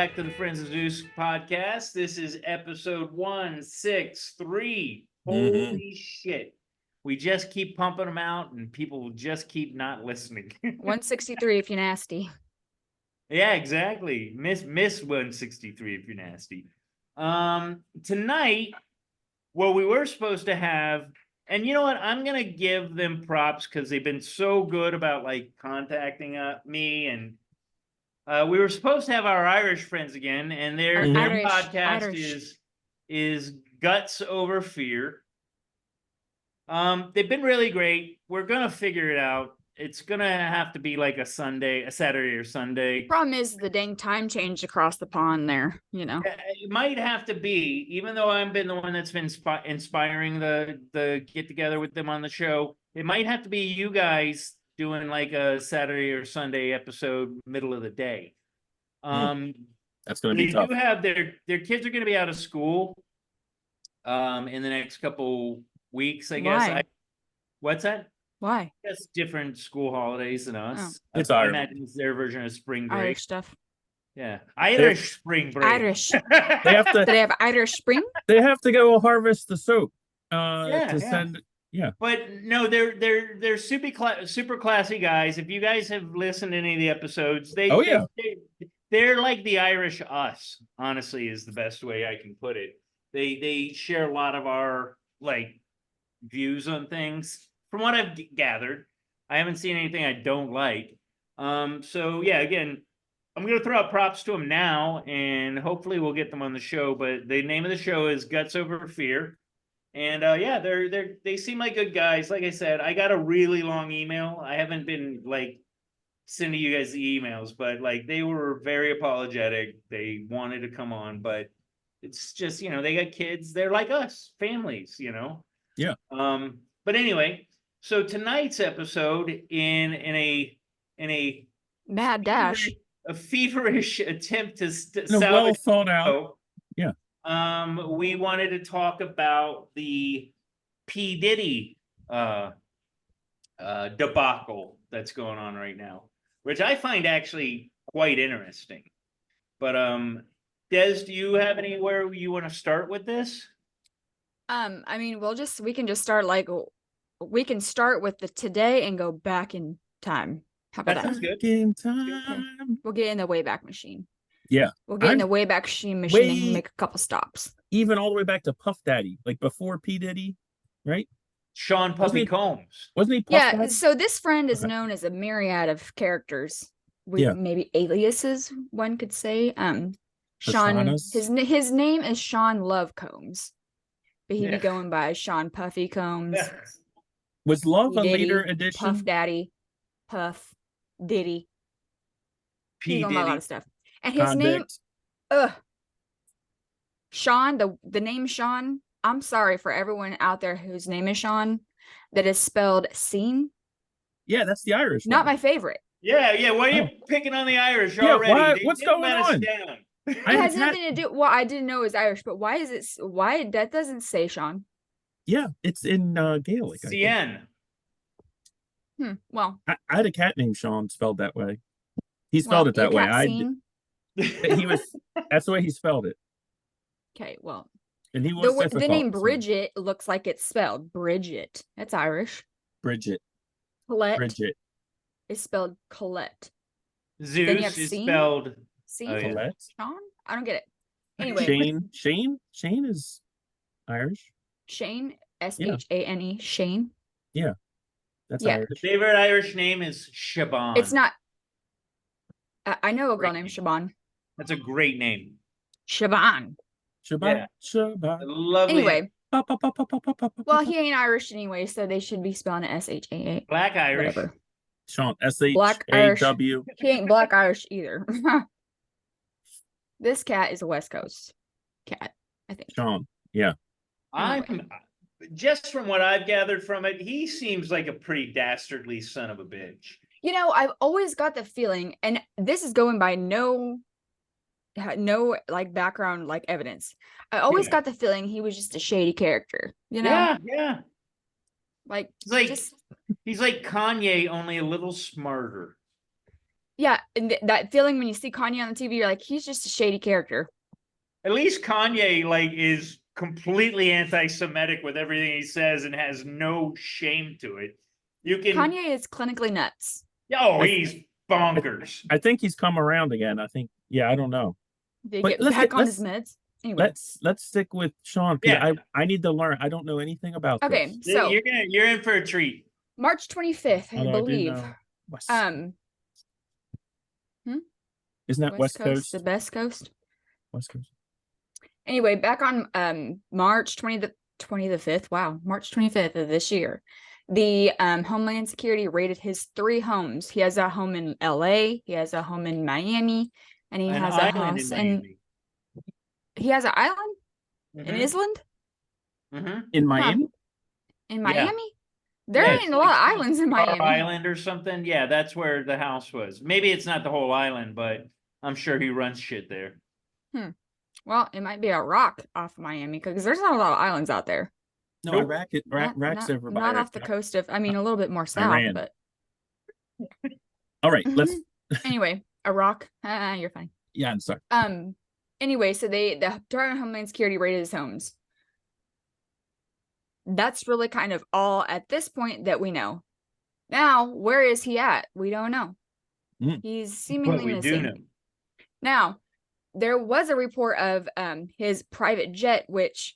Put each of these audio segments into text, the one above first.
back to the Friends of Zeus podcast. This is episode 163. Holy shit. We just keep pumping them out and people will just keep not listening. 163 if you're nasty. Yeah, exactly. Miss 163 if you're nasty. Tonight, what we were supposed to have, and you know what? I'm going to give them props because they've been so good about like contacting me, and we were supposed to have our Irish friends again, and their podcast is Guts Over Fear. They've been really great. We're gonna figure it out. It's gonna have to be like a Saturday or Sunday. Problem is the dang time change across the pond there, you know. It might have to be, even though I've been the one that's been inspiring the get together with them on the show. It might have to be you guys doing like a Saturday or Sunday episode, middle of the day. That's going to be tough. They do have their kids are going to be out of school in the next couple weeks, I guess. Why? What's that? Why? That's different school holidays than us. Oh. It's I imagine it's their version of spring break. Irish stuff. Yeah, Irish spring break. Irish. They have to. Do they have Irish spring? They have to go harvest the soap. Send. Yeah. But no, they're super classy guys. If you guys have listened to any of the episodes, they're like the Irish us. Honestly, is the best way I can put it. They share a lot of our like views on things. From what I've gathered, I haven't seen anything I don't like. So yeah, again, I'm gonna throw out props to them now, and hopefully we'll get them on the show. But the name of the show is Guts Over Fear. And yeah, they seem like good guys. Like I said, I got a really long email. I haven't been like sending you guys the emails, but like they were very apologetic. They wanted to come on, but it's just, you know, they got kids. They're like us, families, you know. Yeah. But anyway, so tonight's episode in a mad dash, a feverish attempt to well thought out. Yeah. We wanted to talk about the P.Diddy debacle that's going on right now, which I find actually quite interesting. But Des, do you have anywhere you want to start with this? I mean, we can just start we can start with the today and go back in time. How about that? Sounds good. In time. We'll get in the Wayback Machine. Yeah. We'll get in the Wayback Machine and make a couple stops. Even all the way back to Puff Daddy, like before P.Diddy, right? Sean Puffy Combs. Wasn't he Puff Daddy? So this friend is known as a myriad of characters with maybe aliases, one could say. Sean, his name is Sean Love Combs, but he'd be going by Sean Puffy Combs. Was Love P. a Diddy, later addition? Puff Daddy, Puff, Diddy. He's going by a lot of stuff. And his name, Sean, the name Sean, I'm sorry for everyone out there whose name is Sean, that is spelled Scene. Yeah, that's the Irish Not one. my favorite. Yeah. Why are you picking on the Irish already? What's going on? It has nothing to do. Well, I didn't know it was Irish, but why that doesn't say Sean? Yeah, it's in Gaelic. Cien. Well, I had a cat named Sean spelled that way. He spelled it that way. That's the way he spelled it. Okay, well. And he was the name Bridget looks like it's spelled Bridget. That's Irish. Bridget. Colette. Bridget. Is spelled Colette. Zeus is spelled Colette. Sean? I don't get it. Anyway. Shane is Irish. Shane, Shane. Shane. Yeah. That's Irish. The favorite Irish name is Siobhan. It's not. I know a girl named Siobhan. That's a great name. Siobhan. Siobhan. Lovely. Anyway. Well, he ain't Irish anyway, so they should be spelling it S-H-A-A. Black Irish. Whatever. Sean, S-H-A-W. He ain't black Irish either. This cat is a West Coast cat, I think. Sean, yeah. I'm just from what I've gathered from it, he seems like a pretty dastardly son of a bitch. You know, I've always got the feeling, and this is going by no like background like evidence. I always got the feeling he was just a shady character, you know? Yeah. Like he's like Kanye, only a little smarter. Yeah, and that feeling when you see Kanye on the TV, you're like, he's just a shady character. At least Kanye like is completely anti-Semitic with everything he says and has no shame to it. Kanye is clinically nuts. Oh, he's bonkers. I think he's come around again. I think, yeah, I don't know. They get back on his meds. Anyway. Let's stick with Sean because I need to learn. I don't know anything about this. Okay, so you're in for a treat. March 25th, I believe. Isn't that West Coast? The best coast. West Coast. Anyway, back on March 25th. Wow, March 25th of this year. The Homeland Security raided his 3 homes. He has a home in LA, he has a home in Miami, and he has a house in he has an island in Island? In Miami? In Miami? There ain't a lot of islands in Miami. Island or something. Yeah, that's where the house was. Maybe it's not the whole island, but I'm sure he runs shit there. Well, it might be a rock off Miami because there's not a lot of islands out there. No, Iraq's over by not off the coast of, I mean, a little bit more south, Iran. But all right, let's anyway, Iraq. You're fine. Yeah, I'm sorry. Anyway, so the Department of Homeland Security raided his homes. That's really kind of all at this point that we know. Now, where is he at? We don't know. He's seemingly missing. Now, there was a report of his private jet, which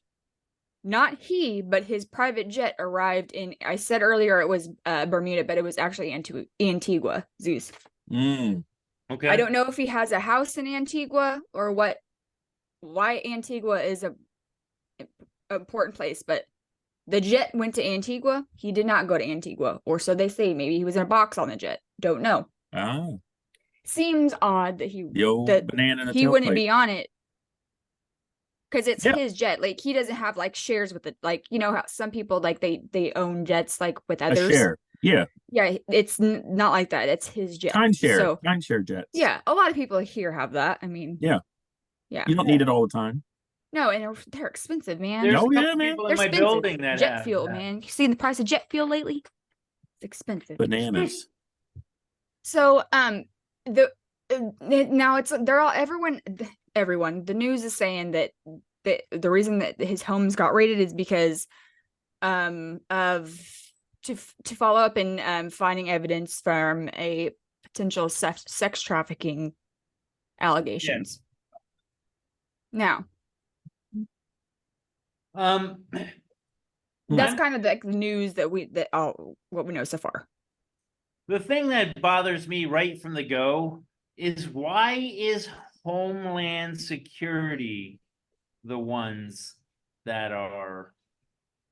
not he, but his private jet arrived in, I said earlier it was Bermuda, but it was actually Antigua, Zeus. Okay. I don't know if he has a house in Antigua or why Antigua is a important place, but the jet went to Antigua. He did not go to Antigua, or so they say. Maybe he was in a box on the jet. Don't know. Oh. Seems odd that he wouldn't be on it because it's his jet. Like he doesn't have like shares with it. Like, you know how some people like they own jets like with others. A share. Yeah. Yeah, it's not like that. It's his jet. Timeshare jets. Yeah, a lot of people here have that. I mean, yeah. You don't need it all the time. No, and they're expensive, man. There's people in my building that jet fuel, man. You seen the price of jet fuel lately? It's expensive. Bananas. So, now everyone. The news is saying that the reason that his homes got raided is because to follow up and finding evidence from a potential sex trafficking allegations. Now, that's kind of like the news that what we know so far. The thing that bothers me right from the go is why is Homeland Security the ones that are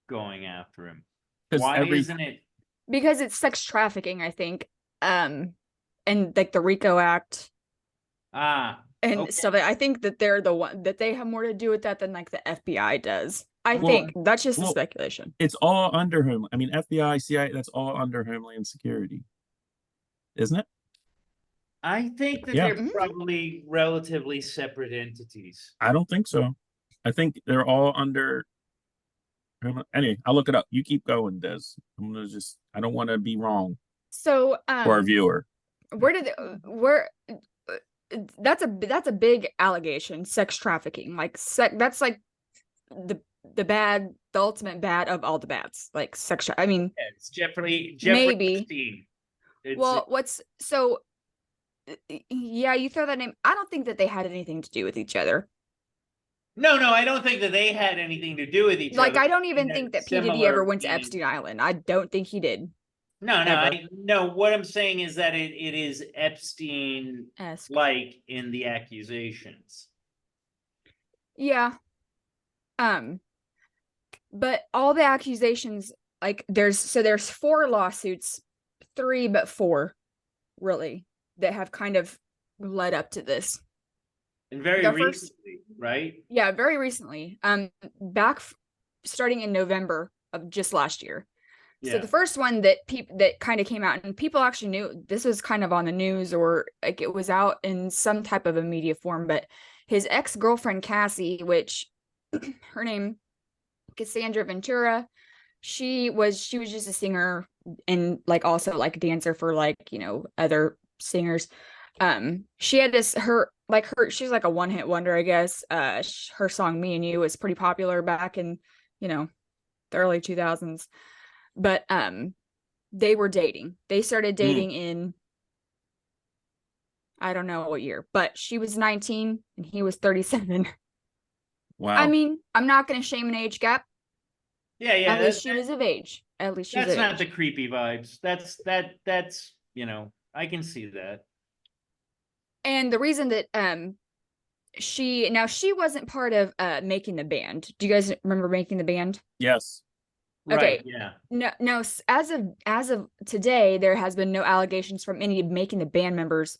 going after him? Why isn't it? Because it's sex trafficking, I think. And like the RICO Act. And stuff. I think that they're the one that they have more to do with that than like the FBI does. I think that's just a speculation. It's all under him. I mean, FBI, CIA, that's all under Homeland Security, isn't it? I think that they're probably relatively separate entities. I don't think so. I think they're all under. Anyway, I'll look it up. You keep going, Des. I don't want to be wrong. So for our viewer, that's a big allegation. Sex trafficking, that's like the ultimate bad of all the bads. Like sex. I mean, it's Jeffrey maybe. You throw that name. I don't think that they had anything to do with each other. No, I don't think that they had anything to do with each other. Like, I don't even think that P.Diddy ever went to Epstein Island. I don't think he did. No. What I'm saying is that it is Epstein-esque, like in the accusations. Yeah. But all the accusations, like there's 4 lawsuits, 3 but 4, really, that have kind of led up to this. And very recently, right? Yeah, very recently. Starting in November of just last year. Yeah. So the first one that kind of came out and people actually knew this was kind of on the news or like it was out in some type of a media form, but his ex-girlfriend Cassie, which her name Cassandra Ventura, she was just a singer and like also like a dancer for like, you know, other singers. She had she's like a one-hit wonder, I guess. Her song Me and You was pretty popular back in, the early 2000s. But they were dating. They started dating in, I don't know what year, but she was 19 and he was 37. Wow. I mean, I'm not going to shame an age gap. Yeah. At least she was of age. At least she's that's of not age. the creepy vibes. That's I can see that. And the reason that she wasn't part of making the band. Do you guys remember making the band? Yes. Okay. Right, yeah. No, as of today, there has been no allegations from any making the band members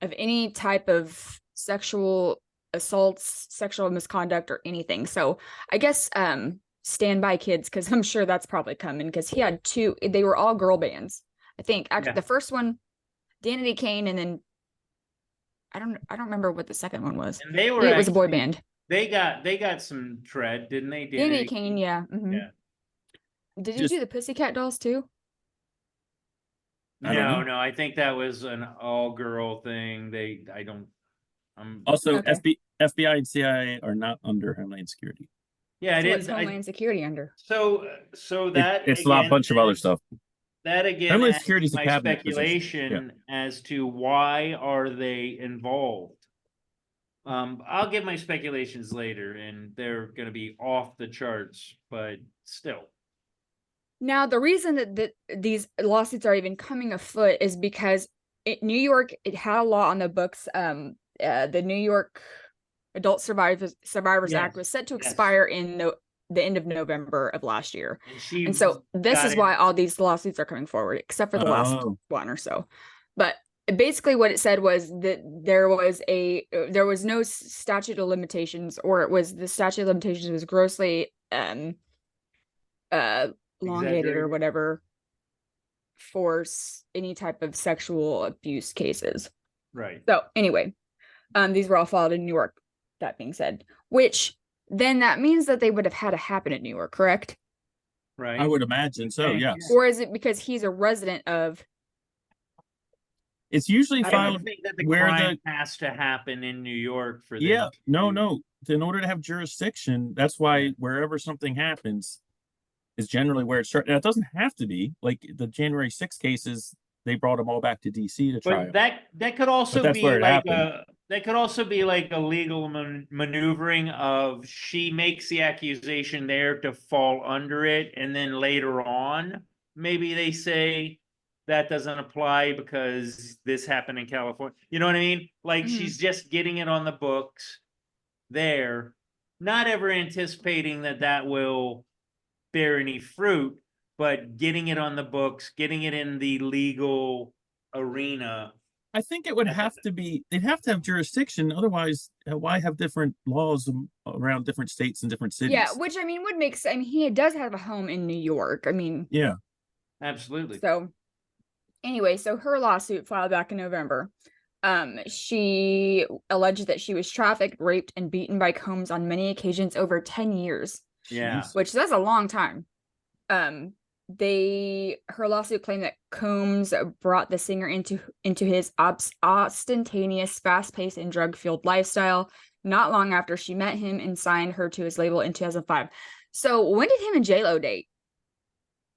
of any type of sexual assaults, sexual misconduct, or anything. So I guess stand by, kids, because I'm sure that's probably coming, because he had two, they were all girl bands. I think actually the first one, Danity Kane, and then I don't remember what the second one was. And it was a boy band. They got some tread, didn't they? Danity Kane, yeah. Mm-hmm. Yeah. Did you do the Pussycat Dolls too? No, I think that was an all-girl thing. Also, okay. FBI and CIA are not under Homeland Security. Yeah, so what's Homeland Security under? So that it's a bunch of other stuff. That again, Homeland Security is a my cabinet speculation as to why are they involved. I'll give my speculations later, and they're going to be off the charts, but still. Now, the reason that these lawsuits are even coming afoot is because New York, it had a law on the books. The New York Adult Survivors Act was set to expire in the end of November of last year. And so this is why all these lawsuits are coming forward, except for the last one or so. But basically what it said was that there was no statute of limitations, or it was the statute of limitations was grossly elongated or whatever for any type of sexual abuse cases. Right. So anyway, these were all filed in New York. That being said, which then that means that they would have had to happen in New York, correct? Right. I would imagine so, yes. Or is it because he's a resident of? It's usually filed. I think that the crime has to happen in New York for them. Yeah, no. In order to have jurisdiction, that's why wherever something happens is generally where it starts. Now, it doesn't have to be like the January 6th cases. They brought them all back to DC to try. But that could also be like a legal maneuvering of she makes the accusation there to fall under it, and then later on maybe they say that doesn't apply because this happened in California. You know what I mean? Like she's just getting it on the books there, not ever anticipating that will bear any fruit, but getting it on the books, getting it in the legal arena. I think it would have to be, they'd have to have jurisdiction. Otherwise, why have different laws around different states and different cities? Yeah, which I mean would make sense. I mean, he does have a home in New York. I mean, yeah, absolutely. So anyway, so her lawsuit filed back in November. She alleged that she was trafficked, raped, and beaten by Combs on many occasions over 10 years. Yeah. Which that's a long time. Her lawsuit claimed that Combs brought the singer into his ostentatious, fast-paced, and drug-fueled lifestyle not long after she met him and signed her to his label in 2005. So when did him and J-Lo date?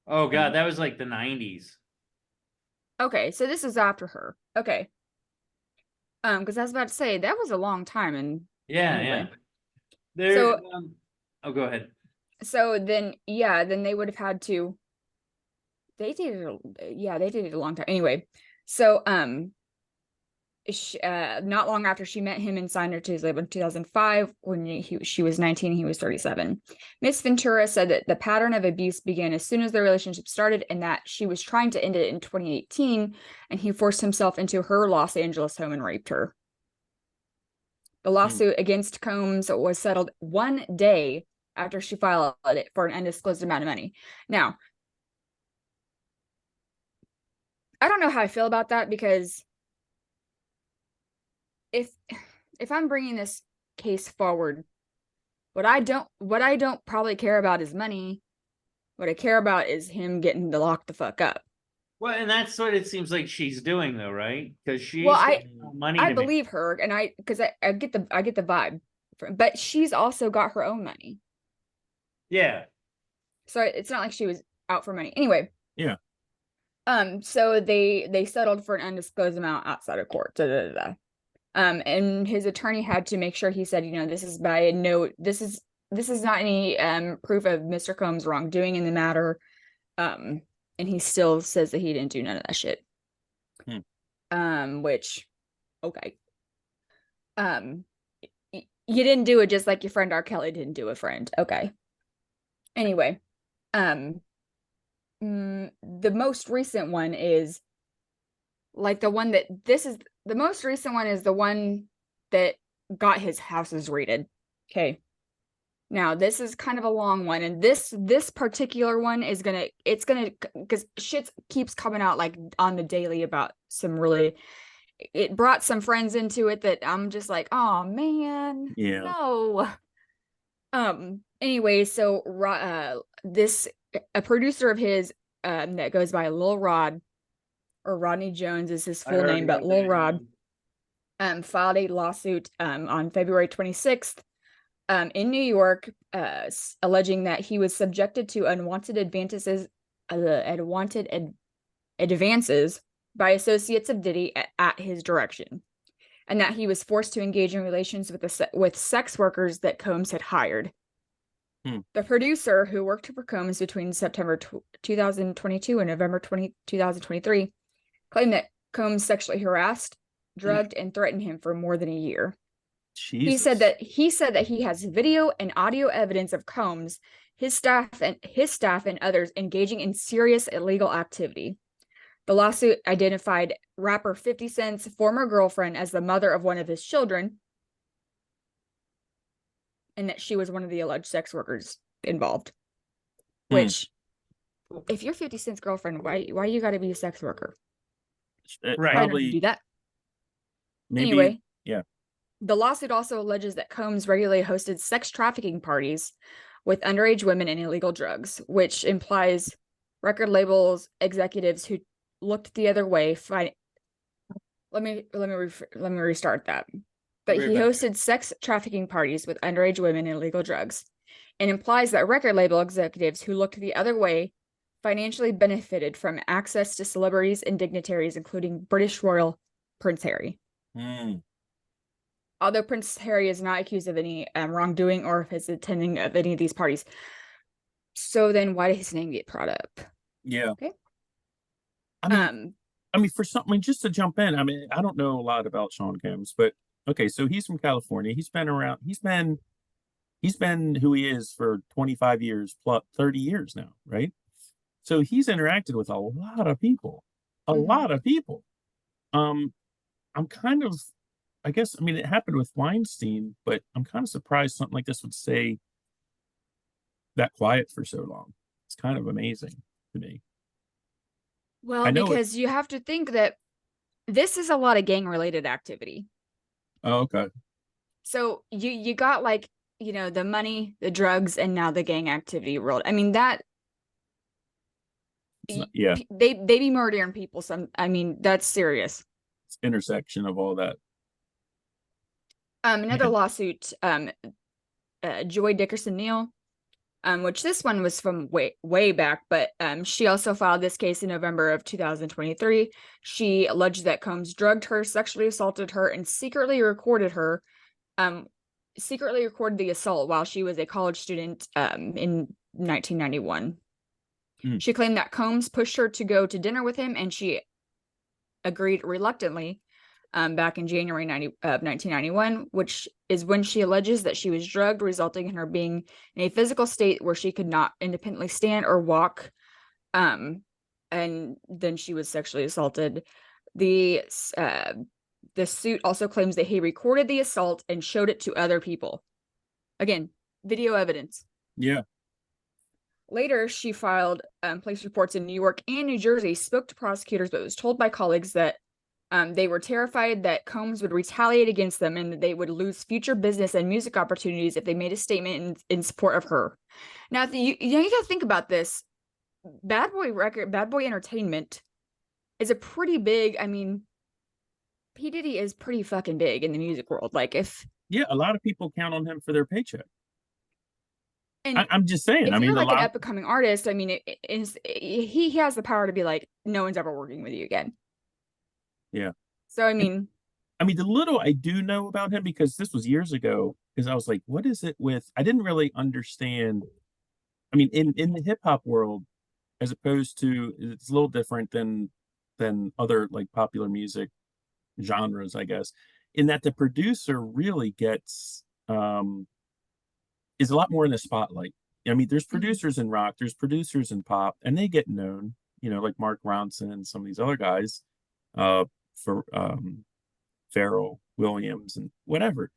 Oh God, that was like the 90s. Okay, so this is after her. Okay. Because I was about to say that was a long time, and anyway. Go ahead. So then they would have had to. They dated a long time. Anyway, so not long after she met him and signed her to his label in 2005, when she was 19, he was 37. Miss Ventura said that the pattern of abuse began as soon as their relationship started, and that she was trying to end it in 2018, and he forced himself into her Los Angeles home and raped her. The lawsuit against Combs was settled one day after she filed it for an undisclosed amount of money. Now, I don't know how I feel about that, because if I'm bringing this case forward, what I don't probably care about is money. What I care about is him getting to lock the fuck up. Well, and that's what it seems like she's doing, though, right? Because she's money. I believe her, and because I get the vibe, but she's also got her own money. Yeah. So it's not like she was out for money. Anyway. Yeah. So they settled for an undisclosed amount outside of court. And his attorney had to make sure, he said, this is by no, this is not any proof of Mr. Combs' wrongdoing in the matter. And he still says that he didn't do none of that shit. Which, okay. You didn't do it just like your friend R. Kelly didn't do a friend. Okay. Anyway, the most recent one is like the one that the most recent one is the one that got his houses raided. Okay. Now this is kind of a long one, and this particular one is because shit keeps coming out like on the daily about some really, it brought some friends into it that I'm just like, oh man, yeah, no. Anyway, so a producer of his that goes by Lil Rod, or Rodney Jones is his full name, but Lil Rod filed a lawsuit on February 26th in New York, alleging that he was subjected to unwanted advances by associates of Diddy at his direction, and that he was forced to engage in relations with sex workers that Combs had hired. The producer, who worked for Combs between September 2022 and November 2023, claimed that Combs sexually harassed, drugged, and threatened him for more than a year. Jesus. He said that he has video and audio evidence of Combs, his staff, and others engaging in serious illegal activity. The lawsuit identified rapper 50 Cent's former girlfriend as the mother of one of his children, and that she was one of the alleged sex workers involved. Which, if you're 50 Cent's girlfriend, why you got to be a sex worker? Right. Probably do that. Maybe, anyway, yeah. The lawsuit also alleges that Combs regularly hosted sex trafficking parties with underage women and illegal drugs, which implies record labels executives who looked the other way. Let me restart that. But he hosted sex trafficking parties with underage women and illegal drugs, and implies that record label executives who looked the other way financially benefited from access to celebrities and dignitaries, including British royal Prince Harry. Although Prince Harry is not accused of any wrongdoing or of his attending of any of these parties. So then why did his name get brought up? Yeah. Okay. I mean, for something, just to jump in, I mean, I don't know a lot about Sean Combs, but okay, so he's from California. He's been around, he's been who he is for 25 years plus 30 years now, right? So he's interacted with a lot of people. I'm kind of, I guess, I mean, it happened with Weinstein, but I'm kind of surprised something like this would stay that quiet for so long. It's kind of amazing to me. Well, because you have to think that this is a lot of gang-related activity. Oh, okay. So you got like, the money, the drugs, and now the gang activity world. I mean, that yeah, they be murdering people. That's serious. It's intersection of all that. Another lawsuit, Joy Dickerson Neal, which this one was from way back, but she also filed this case in November of 2023. She alleged that Combs drugged her, sexually assaulted her, and secretly recorded the assault while she was a college student in 1991. She claimed that Combs pushed her to go to dinner with him, and she agreed reluctantly back in January of 1991, which is when she alleges that she was drugged, resulting in her being in a physical state where she could not independently stand or walk, and then she was sexually assaulted. The suit also claims that he recorded the assault and showed it to other people. Again, video evidence. Yeah. Later, she filed police reports in New York and New Jersey, spoke to prosecutors, but was told by colleagues that they were terrified that Combs would retaliate against them and that they would lose future business and music opportunities if they made a statement in support of her. Now, you got to think about this. Bad Boy Entertainment is a pretty big. I mean, P. Diddy is pretty fucking big in the music world. Like if a lot of people count on him for their paycheck. And I'm just saying. If I mean, you're like an up-and-coming artist, I mean, he has the power to be like, no one's ever working with you again. Yeah. So I mean, the little I do know about him, because this was years ago, because I was like, what is it with? I didn't really understand. I mean, in the hip hop world, as opposed to, it's a little different than other like popular music genres, I guess, in that the producer really gets is a lot more in the spotlight. I mean, there's producers in rock, there's producers in pop, and they get known, like Mark Ronson and some of these other guys, for Pharrell Williams and whatever.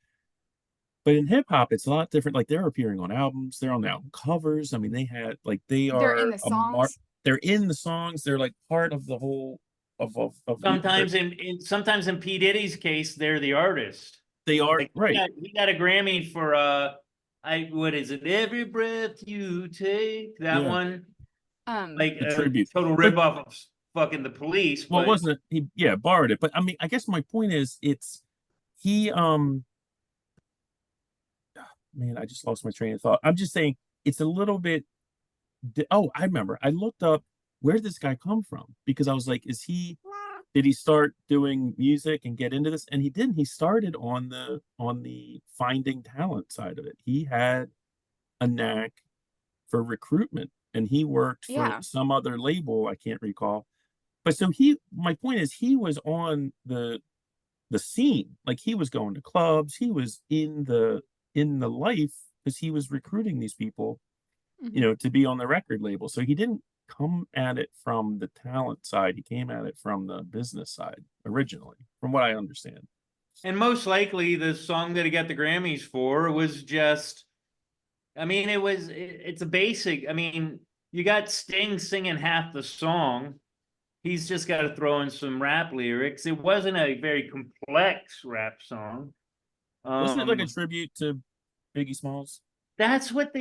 But in hip hop, it's a lot different. Like they're appearing on albums, they're on the album covers. I mean, they're in the songs. They're in the songs. They're like part of the whole of sometimes sometimes in P. Diddy's case, they're the artist. They are, like, right. He got a Grammy for what is it? Every breath you take. That one. Like a tribute. Total ripoff of fucking The Police. Well, wasn't it? He borrowed it. But I mean, I guess my point is he man, I just lost my train of thought. I'm just saying it's a little bit. Oh, I remember. I looked up where did this guy come from, because I was like, did he start doing music and get into this? And he didn't. He started on the finding talent side of it. He had a knack for recruitment, and he worked for some other label, I can't recall. But so my point is, he was on the scene. Like he was going to clubs, he was in the life, because he was recruiting these people, to be on the record label. So he didn't come at it from the talent side, he came at it from the business side originally, from what I understand. And most likely the song that he got the Grammys for was just, I mean, it's a basic, I mean, you got Sting singing half the song. He's just got to throw in some rap lyrics. It wasn't a very complex rap song. Wasn't it like a tribute to Biggie Smalls? That's what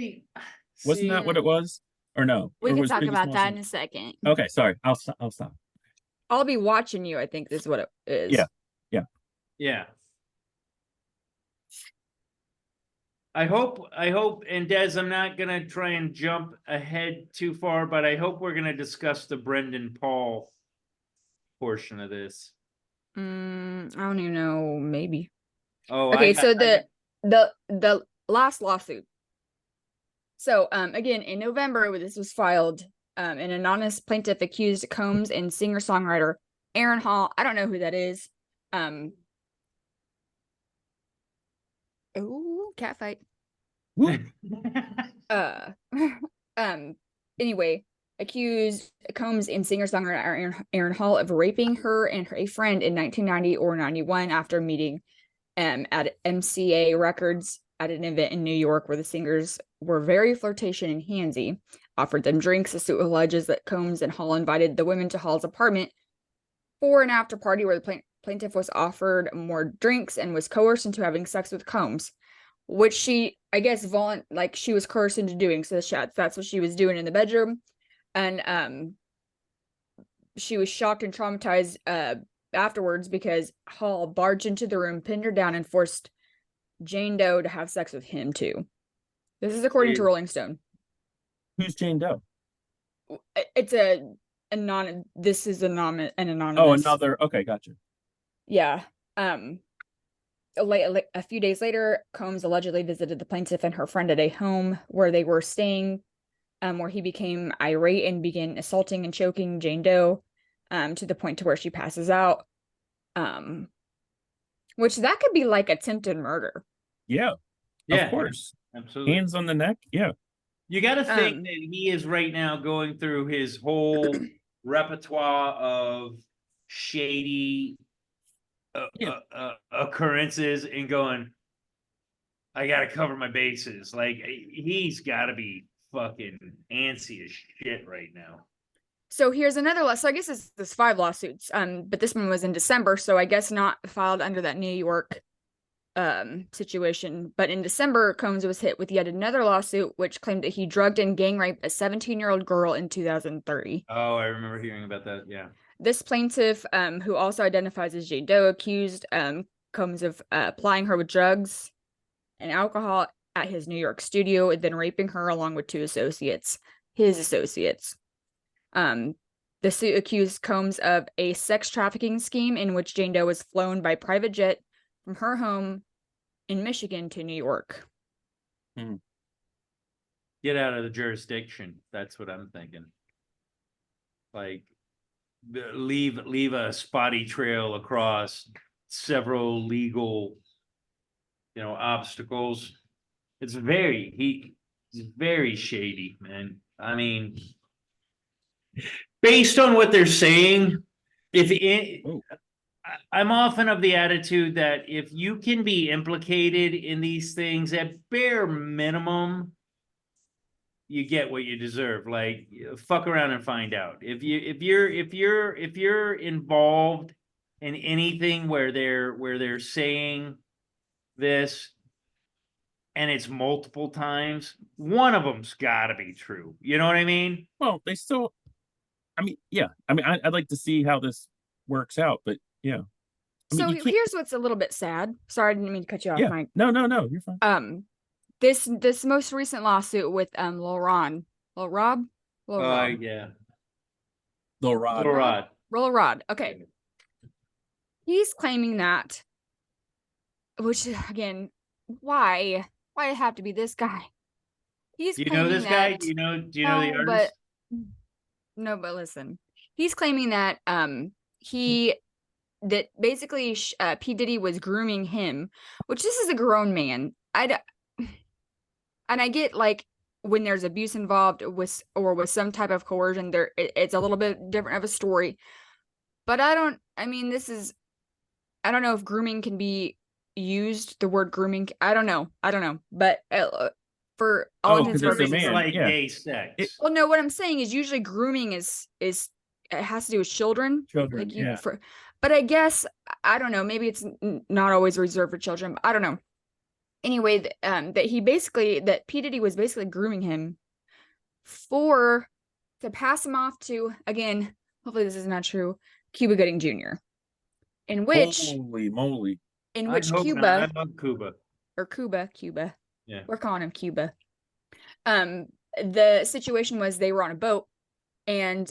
wasn't that what it was? Or no? We can talk Biggie about Smalls that in a second. Okay, sorry. I'll stop. I'll be watching you, I think is what it is. Yeah. I hope, and Des, I'm not gonna try and jump ahead too far, but I hope we're gonna discuss the Brendan Paul portion of this. I don't even know, maybe. Oh, okay. So the last lawsuit. So again, in November, this was filed. An anonymous plaintiff accused Combs and singer-songwriter Aaron Hall. I don't know who that is. Oh, cat fight. Anyway, accused Combs and singer-songwriter Aaron Hall of raping her and a friend in 1990 or 91 after meeting at MCA Records at an event in New York where the singers were very flirtatious and handsy, offered them drinks. The suit alleges that Combs and Hall invited the women to Hall's apartment for an after party where the plaintiff was offered more drinks and was coerced into having sex with Combs, which she, I guess, she was coerced into doing. So that's what she was doing in the bedroom. And she was shocked and traumatized afterwards because Hall barged into the room, pinned her down, and forced Jane Doe to have sex with him too. This is according to Rolling Stone. Who's Jane Doe? It's this is an anonymous. Oh, another. Okay, gotcha. Yeah. A few days later, Combs allegedly visited the plaintiff and her friend at a home where they were staying, where he became irate and began assaulting and choking Jane Doe, to the point to where she passes out. Which that could be like attempted murder. Yeah, of course. Absolutely. Hands on the neck. Yeah. You got to think that he is right now going through his whole repertoire of shady occurrences and going, I got to cover my bases. Like, he's got to be fucking antsy as shit right now. So here's another lawsuit. So I guess there's 5 lawsuits. But this one was in December, so I guess not filed under that New York situation. But in December, Combs was hit with yet another lawsuit, which claimed that he drugged and gang raped a 17-year-old girl in 2030. Oh, I remember hearing about that. Yeah. This plaintiff, who also identifies as Jane Doe, accused Combs of applying her with drugs and alcohol at his New York studio and then raping her along with his associates. The suit accused Combs of a sex trafficking scheme in which Jane Doe was flown by private jet from her home in Michigan to New York. Get out of the jurisdiction. That's what I'm thinking. Like, leave a spotty trail across several legal, obstacles. It's very shady, man. I mean, based on what they're saying, I'm often of the attitude that if you can be implicated in these things, at bare minimum, you get what you deserve. Like, fuck around and find out. If you're involved in anything where they're saying this and it's multiple times, one of them's got to be true. You know what I mean? Well, I'd like to see how this works out, but yeah. So here's what's a little bit sad. Sorry, I didn't mean to cut you off, Mike. No, you're fine. This most recent lawsuit with Lil Rod. Okay. He's claiming that, which again, why it have to be this guy? He's Do you know this guy? Do you know the artist? But listen. He's claiming that that basically P.Diddy was grooming him, which this is a grown man. And I get, like, when there's abuse involved with some type of coercion, it's a little bit different of a story. But I don't know if grooming can be used, the word grooming. I don't know. But for all intents and purposes, like gay sex. Well, no, what I'm saying is usually grooming is it has to do with children. But I guess, I don't know, maybe it's not always reserved for children. I don't know. Anyway, that P.Diddy was basically grooming him to pass him off to, again, hopefully this is not true, Cuba Gooding Jr. In which Cuba. Yeah. We're calling him Cuba. The situation was they were on a boat, and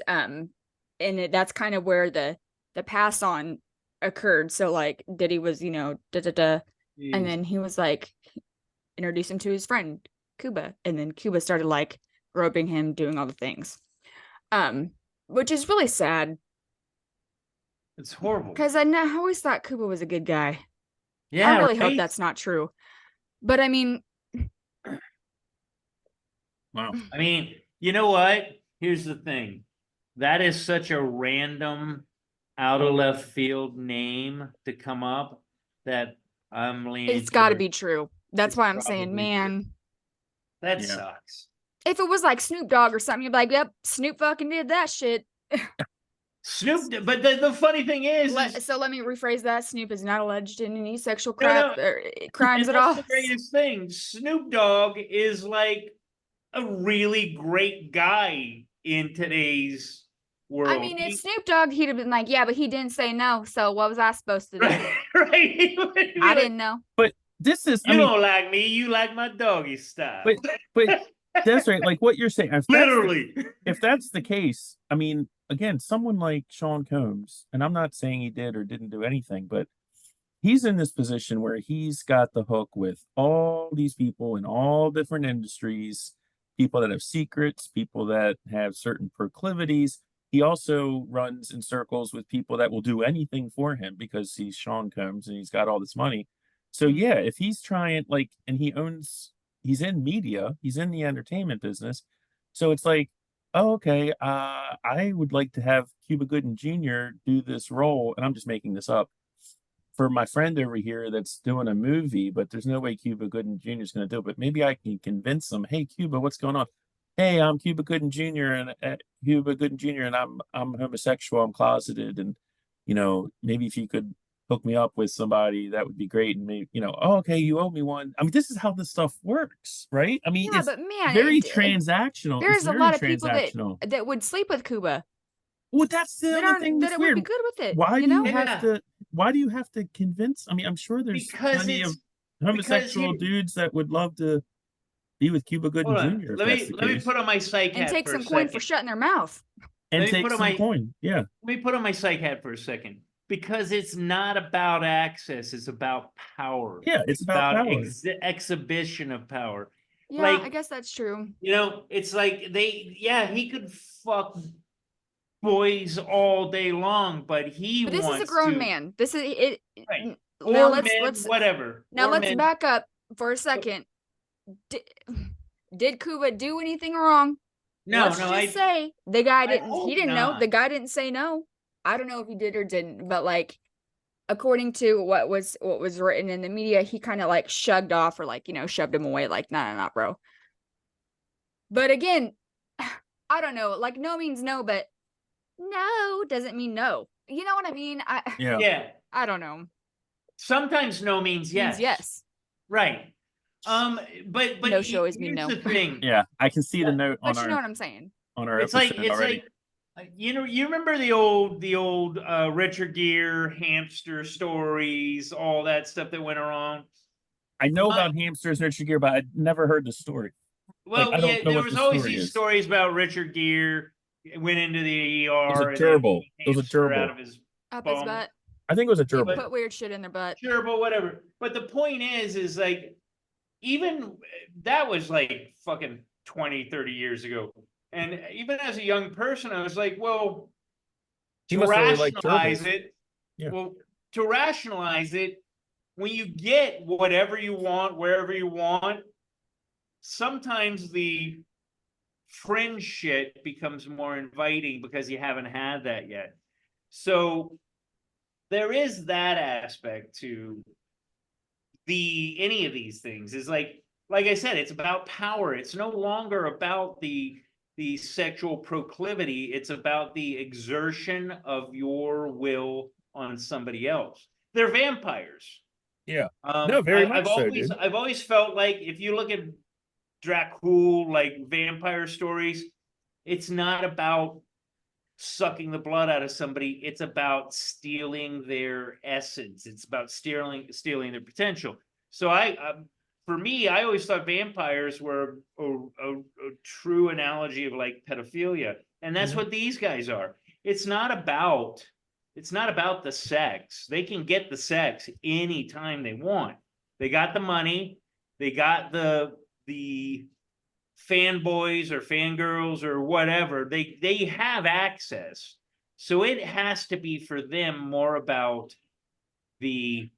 that's kind of where the pass on occurred. So, like, Diddy was, and then he was like, introduce him to his friend Cuba, and then Cuba started like groping him, doing all the things, which is really sad. It's horrible because I always thought Cuba was a good guy. Yeah, I really hope that's not true, but I mean, wow. I mean, you know what? Here's the thing: that is such a random, out of left field name to come up that I'm leaning. It's got to be true. That's why I'm saying, man, true. That sucks. If it was like Snoop Dogg or something, you'd be like, "Yep, Snoop fucking did that shit." Snoop, but the funny thing is, so let me rephrase that: Snoop is not alleged in any sexual crimes at all. That's the greatest thing. Snoop Dogg is like a really great guy in today's world. I mean, if Snoop Dogg, he'd have been like, yeah, but he didn't say no, so what was I supposed to do? Right. I didn't know. But this is, you don't like me, you like my doggy style. But that's right. Like what you're saying, if that's the case, I mean, again, someone like Sean Combs, and I'm not saying he did or didn't do anything, but he's in this position where he's got the hook with all these people in all different industries, people that have secrets, people that have certain proclivities. He also runs in circles with people that will do anything for him because he's Sean Combs and he's got all this money. So yeah, if he's trying, like, and he's in media, he's in the entertainment business. So it's like, oh, okay, I would like to have Cuba Gooding Jr. do this role, and I'm just making this up, for my friend over here that's doing a movie, but there's no way Cuba Gooding Jr. is going to do it. But maybe I can convince him, hey, Cuba, what's going on? Hey, I'm Cuba Gooding Jr. and I'm homosexual, I'm closeted, and maybe if you could hook me up with somebody, that would be great. And maybe, oh, okay, you owe me one. I mean, this is how this stuff works, right? I mean, yeah, it's but man, very transactional. There's a lot of people that would sleep with Cuba. Well, that's the other thing that's would be weird. good with it. Why you do know? you have to? Why do you have to convince? I mean, I'm sure there's Because plenty of it's homosexual dudes that would love to be with Cuba Gooding hold on. Jr. if Let that's me the case. put on my psych And hat take for some a coin second. for shutting their mouth. And Let me take put on some my coin. Yeah. Let me put on my psych hat for a second. Because it's not about access, it's about power. Yeah, it's about power. Exhibition of power. Yeah, Like, I guess that's true. you know, it's like he could fuck boys all day long, but this is a grown man. This is it. Right. Now Or let's whatever. Now or let's men. back up for a second. Did Cuba do anything wrong? No, let's just say the guy didn't. He didn't know. The guy didn't say no. I don't know if he did or didn't, but like, according to what was written in the media, he kind of like shrugged off or like, shoved him away. Like, no, bro. But again, I don't know. Like, no means no, but no doesn't mean no. You know what I mean? Yeah. I don't know. Sometimes no means yes. Means yes. Right. But no should always mean no. The thing. Yeah, I can see the note on but you know what I'm saying. On our it's episode like already. You remember the old Richard Gere hamster stories, all that stuff that went around. I know about hamsters and Richard Gere, but I'd never heard the story. Well, like, there was always these stories about Richard Gere went into the ER. It was a gerbil. It was a gerbil out of his butt. I think it was a gerbil. They put weird shit in their butt. Sure, but whatever. But the point is like, even that was like fucking 20, 30 years ago. And even as a young person, I was like, well, to rationalize it, to rationalize it, when you get whatever you want, wherever you want, sometimes the fringe shit becomes more inviting because you haven't had that yet. So there is that aspect to any of these things. Is like I said, it's about power. It's no longer about the sexual proclivity. It's about the exertion of your will on somebody else. They're vampires. Yeah. No, very much so, dude. I've always felt like if you look at Dracul, like vampire stories, it's not about sucking the blood out of somebody. It's about stealing their essence. It's about stealing their potential. So for me, I always thought vampires were a true analogy of like pedophilia. And that's what these guys are. It's not about the sex. They can get the sex anytime they want. They got the money. They got the fanboys or fangirls or whatever. They have access. So it has to be for them more about the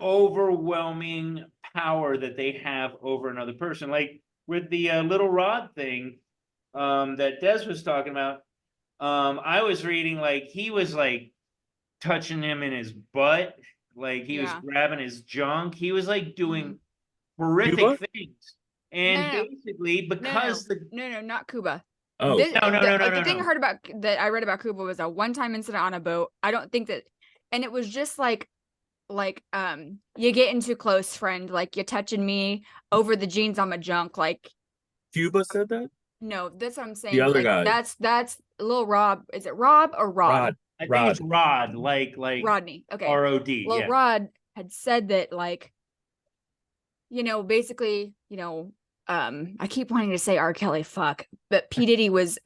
overwhelming power that they have over another person. Like with the little Rod thing that Des was talking about, I was reading like he was like touching him in his butt, like he was grabbing his junk. He was like doing horrific things. And basically because no, not Cuba. Oh, no. The thing I heard about that I read about Cuba was a one-time incident on a boat. I don't think that, and it was just like you getting too close, friend. Like you're touching me over the jeans on my junk. Like Cuba said that. No, that's what I'm saying. The other guy. That's little Rob. Is it Rob or Rod? I think it's Rod, like Rodney. Okay. R-O-D. Well, Rod had said that, like, basically, I keep wanting to say R. Kelly, fuck, but P.Diddy was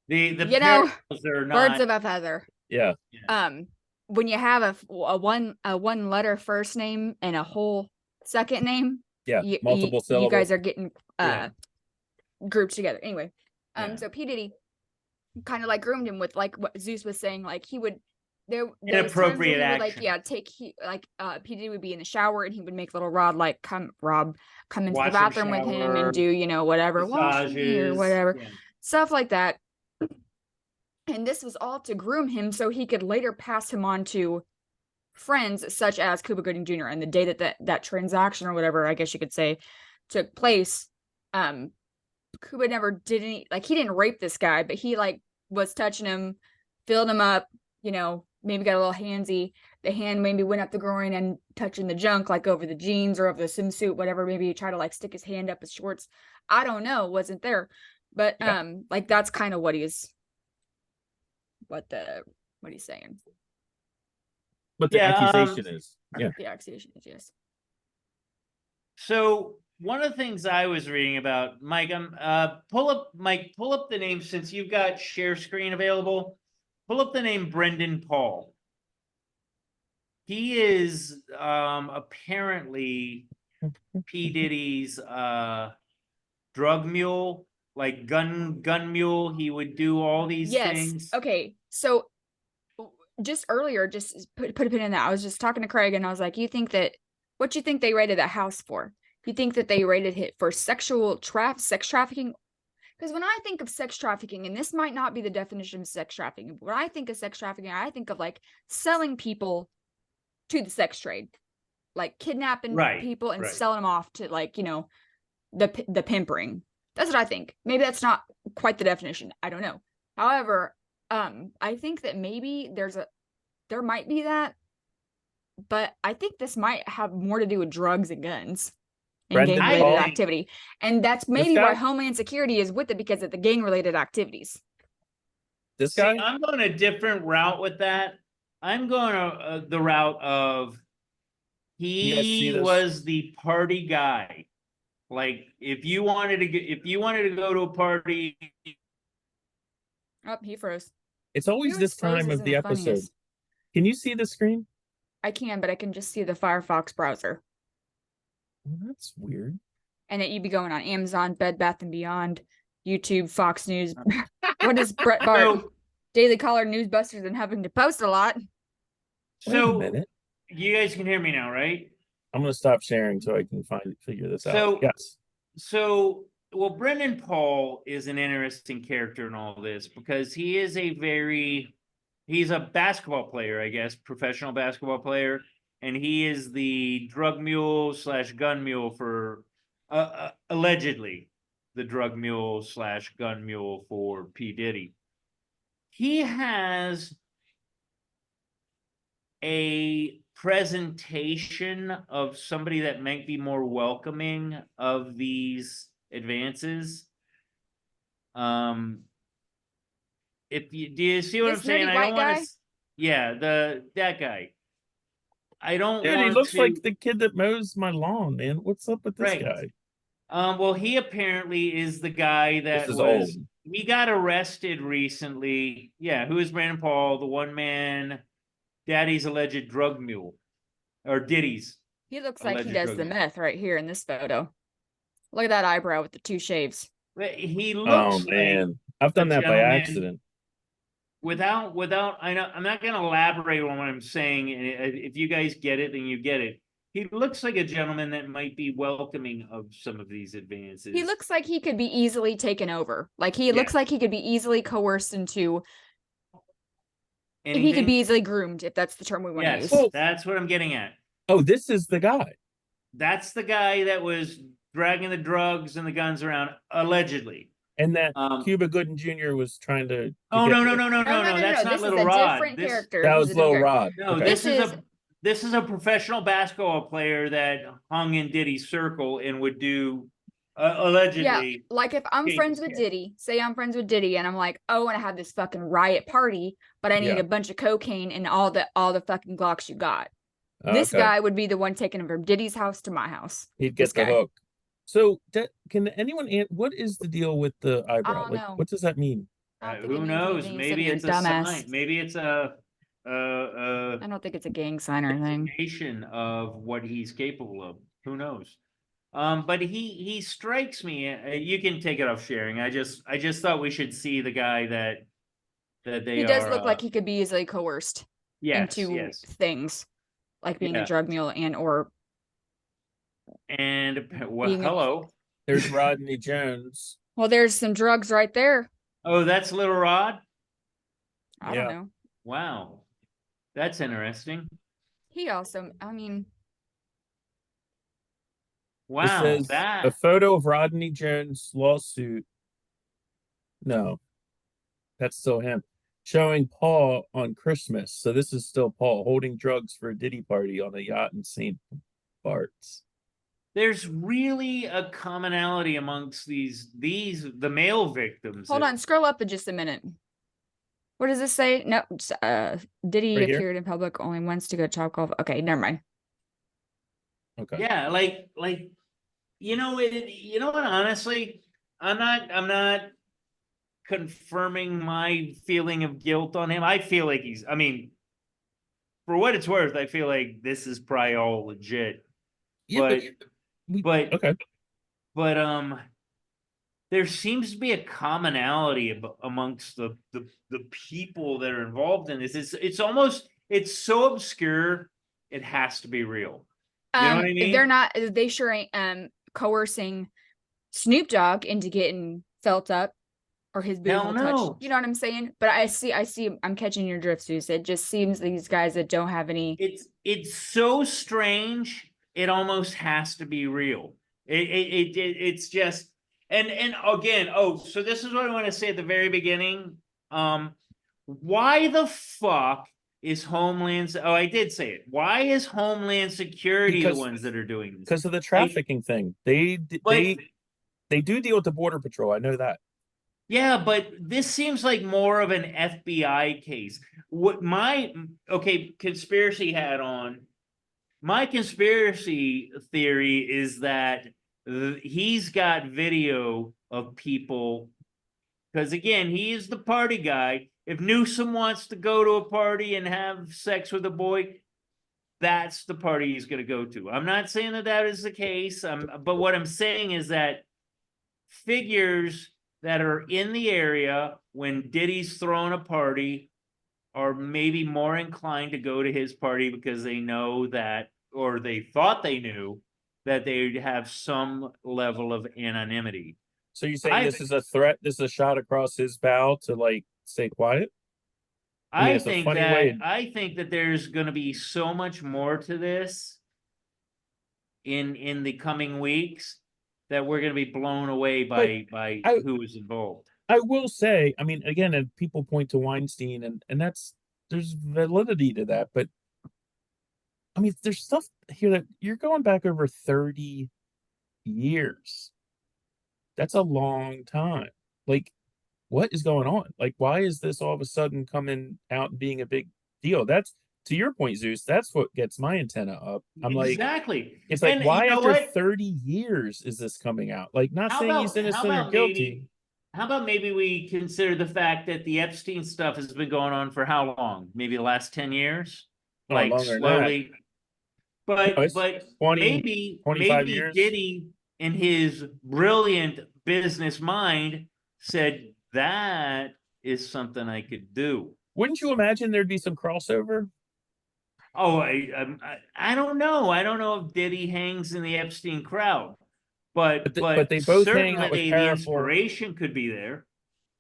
the birds of a feather. Yeah. When you have a one letter first name and a whole second name, multiple syllables. You guys are getting grouped together. Anyway, so P.Diddy kind of like groomed him with like what Zeus was saying, like he would inappropriate action. P.Diddy would be in the shower and he would make little Rod like come into the bathroom with him and do whatever, wash me or whatever, stuff like that. And this was all to groom him so he could later pass him on to friends such as Cuba Gooding Jr. And the day that transaction or whatever, I guess you could say, took place, Cuba never did any, like, he didn't rape this guy, but he like was touching him, filled him up, maybe got a little handsy. The hand maybe went up the groin and touching the junk, like over the jeans or over the swimsuit, whatever. Maybe he tried to like stick his hand up his shorts. I don't know, wasn't there. But like that's kind of what he's what he's saying. But the accusation is, yeah. The accusation is, yes. So one of the things I was reading about, Mike, pull up the name since you've got share screen available. Pull up the name Brendan Paul. He is apparently P.Diddy's drug mule, like gun mule. He would do all these things. Okay, so just earlier, just put a pin in that. I was just talking to Craig, and I was like, what you think they raided that house for? You think that they raided it for sex trafficking? Because when I think of sex trafficking, and this might not be the definition of sex trafficking, but when I think of sex trafficking, I think of like selling people to the sex trade, like kidnapping people and selling them off to, like, you know, the pimpering. That's what I think. Maybe that's not quite the definition. I don't know. However, I think that maybe there might be that, but I think this might have more to do with drugs and guns and gang-related activity. And that's maybe why Homeland Security is with it, because of the gang-related activities. This guy? I'm going a different route with that. I'm going the route of he was the party guy. Like, if you wanted to go to a party. Oh, he froze. It's always this time of the episode. Funniest. Can you see the screen? I can, but I can just see the Firefox browser. Well, that's weird. And that you'd be going on Amazon, Bed Bath & Beyond, YouTube, Fox News. What is Brett Bart? Daily Caller, Newsbusters, and having to post a lot. So, you guys can hear me now, right? I'm going to stop sharing so I can figure this out. Yes. So, well, Brendan Paul is an interesting character in all this because he is he's a basketball player, I guess, professional basketball player. And he is the drug mule / gun mule for, allegedly, the drug mule / gun mule for P.Diddy. He has a presentation of somebody that might be more welcoming of these advances. Do you see what I'm saying? I don't want to. Yeah, that guy. I don't. Dude, he looks like the kid that mows my lawn, man. What's up with this guy? Well, he apparently is the guy that old. He got arrested recently. Yeah, who is Brandon Paul, the one man, Daddy's alleged drug mule, or Diddy's? He looks like he does the meth right here in this photo. Look at that eyebrow with the 2 shaves. He looks. Oh man, I've done that by accident. Without, I know I'm not going to elaborate on what I'm saying. If you guys get it, then you get it. He looks like a gentleman that might be welcoming of some of these advances. He looks like he could be easily taken over. Like he looks like he could be easily coerced into. He could be easily groomed, if that's the term we want to use. Yes, that's what I'm getting at. Oh, this is the guy. That's the guy that was dragging the drugs and the guns around, allegedly. And that Cuba Gooden Jr. was trying to. Oh no! That's not Little Rod. Different character. That was Little Rod. No, okay. This is a professional basketball player that hung in Diddy's circle and would do allegedly. Yeah, like if I'm friends with Diddy, say I'm friends with Diddy, and I'm like, oh, I want to have this fucking riot party, but I need a bunch of cocaine and all the fucking Glocks you got. This guy would be the one taking him from Diddy's house to my house. He'd get the hook. So, can anyone? What is the deal with the eyebrow? Like, what does that mean? Who knows? Maybe it's a sign. Maybe it's a. I don't think it's a gang sign or anything. Of what he's capable of. Who knows? But he strikes me. You can take it off sharing. I just thought we should see the guy that they. He does look like he could be easily coerced into things, like being a drug mule or. And hello. There's Rodney Jones. Well, there's some drugs right there. Oh, that's Little Rod? I don't know. Wow. That's interesting. He also, I mean. Wow. Says a photo of Rodney Jones' lawsuit. No. That's still him. Showing Paul on Christmas. So this is still Paul holding drugs for a Diddy party on a yacht in St. Bart's. There's really a commonality amongst the male victims. Hold on, scroll up in just a minute. What does this say? No, Diddy Right here? appeared in public only once to go top golf. Okay, never mind. Okay. Yeah, like you know what, honestly, I'm not confirming my feeling of guilt on him. I feel like I mean, for what it's worth, I feel like this is probably all legit. Yeah, But okay. but there seems to be a commonality amongst the people that are involved in this. It's almost, it's so obscure, it has to be real. You know what I mean? They're not. They sure ain't coercing Snoop Dogg into getting felt up or his booty hole touched. You know what I'm saying? But I see. I'm catching your drift, Zeus. It just seems these guys that don't have any. It's so strange. It almost has to be real. It's just, and again. Oh, so this is what I want to say at the very beginning. Why the fuck is Homeland? Oh, I did say it. Why is Homeland Security the ones that are doing this? Because of the trafficking thing. They do deal with the Border Patrol. I know that. Yeah, but this seems like more of an FBI case. What my conspiracy hat on. My conspiracy theory is that he's got video of people, because again, he is the party guy. If Newsom wants to go to a party and have sex with a boy, that's the party he's going to go to. I'm not saying that that is the case, but what I'm saying is that figures that are in the area when Diddy's throwing a party are maybe more inclined to go to his party because they know that, or they thought they knew that they'd have some level of anonymity. So you saying this is a threat? This is a shot across his bow to like stay quiet? I think that there's going to be so much more to this in the coming weeks that we're going to be blown away by who is involved. I will say, I mean, again, and people point to Weinstein, and there's validity to that, but I mean, there's stuff here that you're going back over 30 years. That's a long time. Like, what is going on? Like, why is this all of a sudden coming out and being a big deal? That's, to your point, Zeus, that's what gets my antenna up. I'm exactly. Like, it's like, why after 30 years is this coming out? Like, not saying he's innocent or guilty. How about maybe we consider the fact that the Epstein stuff has been going on for how long? Maybe the last 10 years? Oh, like slowly. But 20, maybe 25 years. Diddy, in his brilliant business mind, said that is something I could do. Wouldn't you imagine there'd be some crossover? Oh, I don't know. I don't know if Diddy hangs in the Epstein crowd, but they both hang out with the inspiration could be there.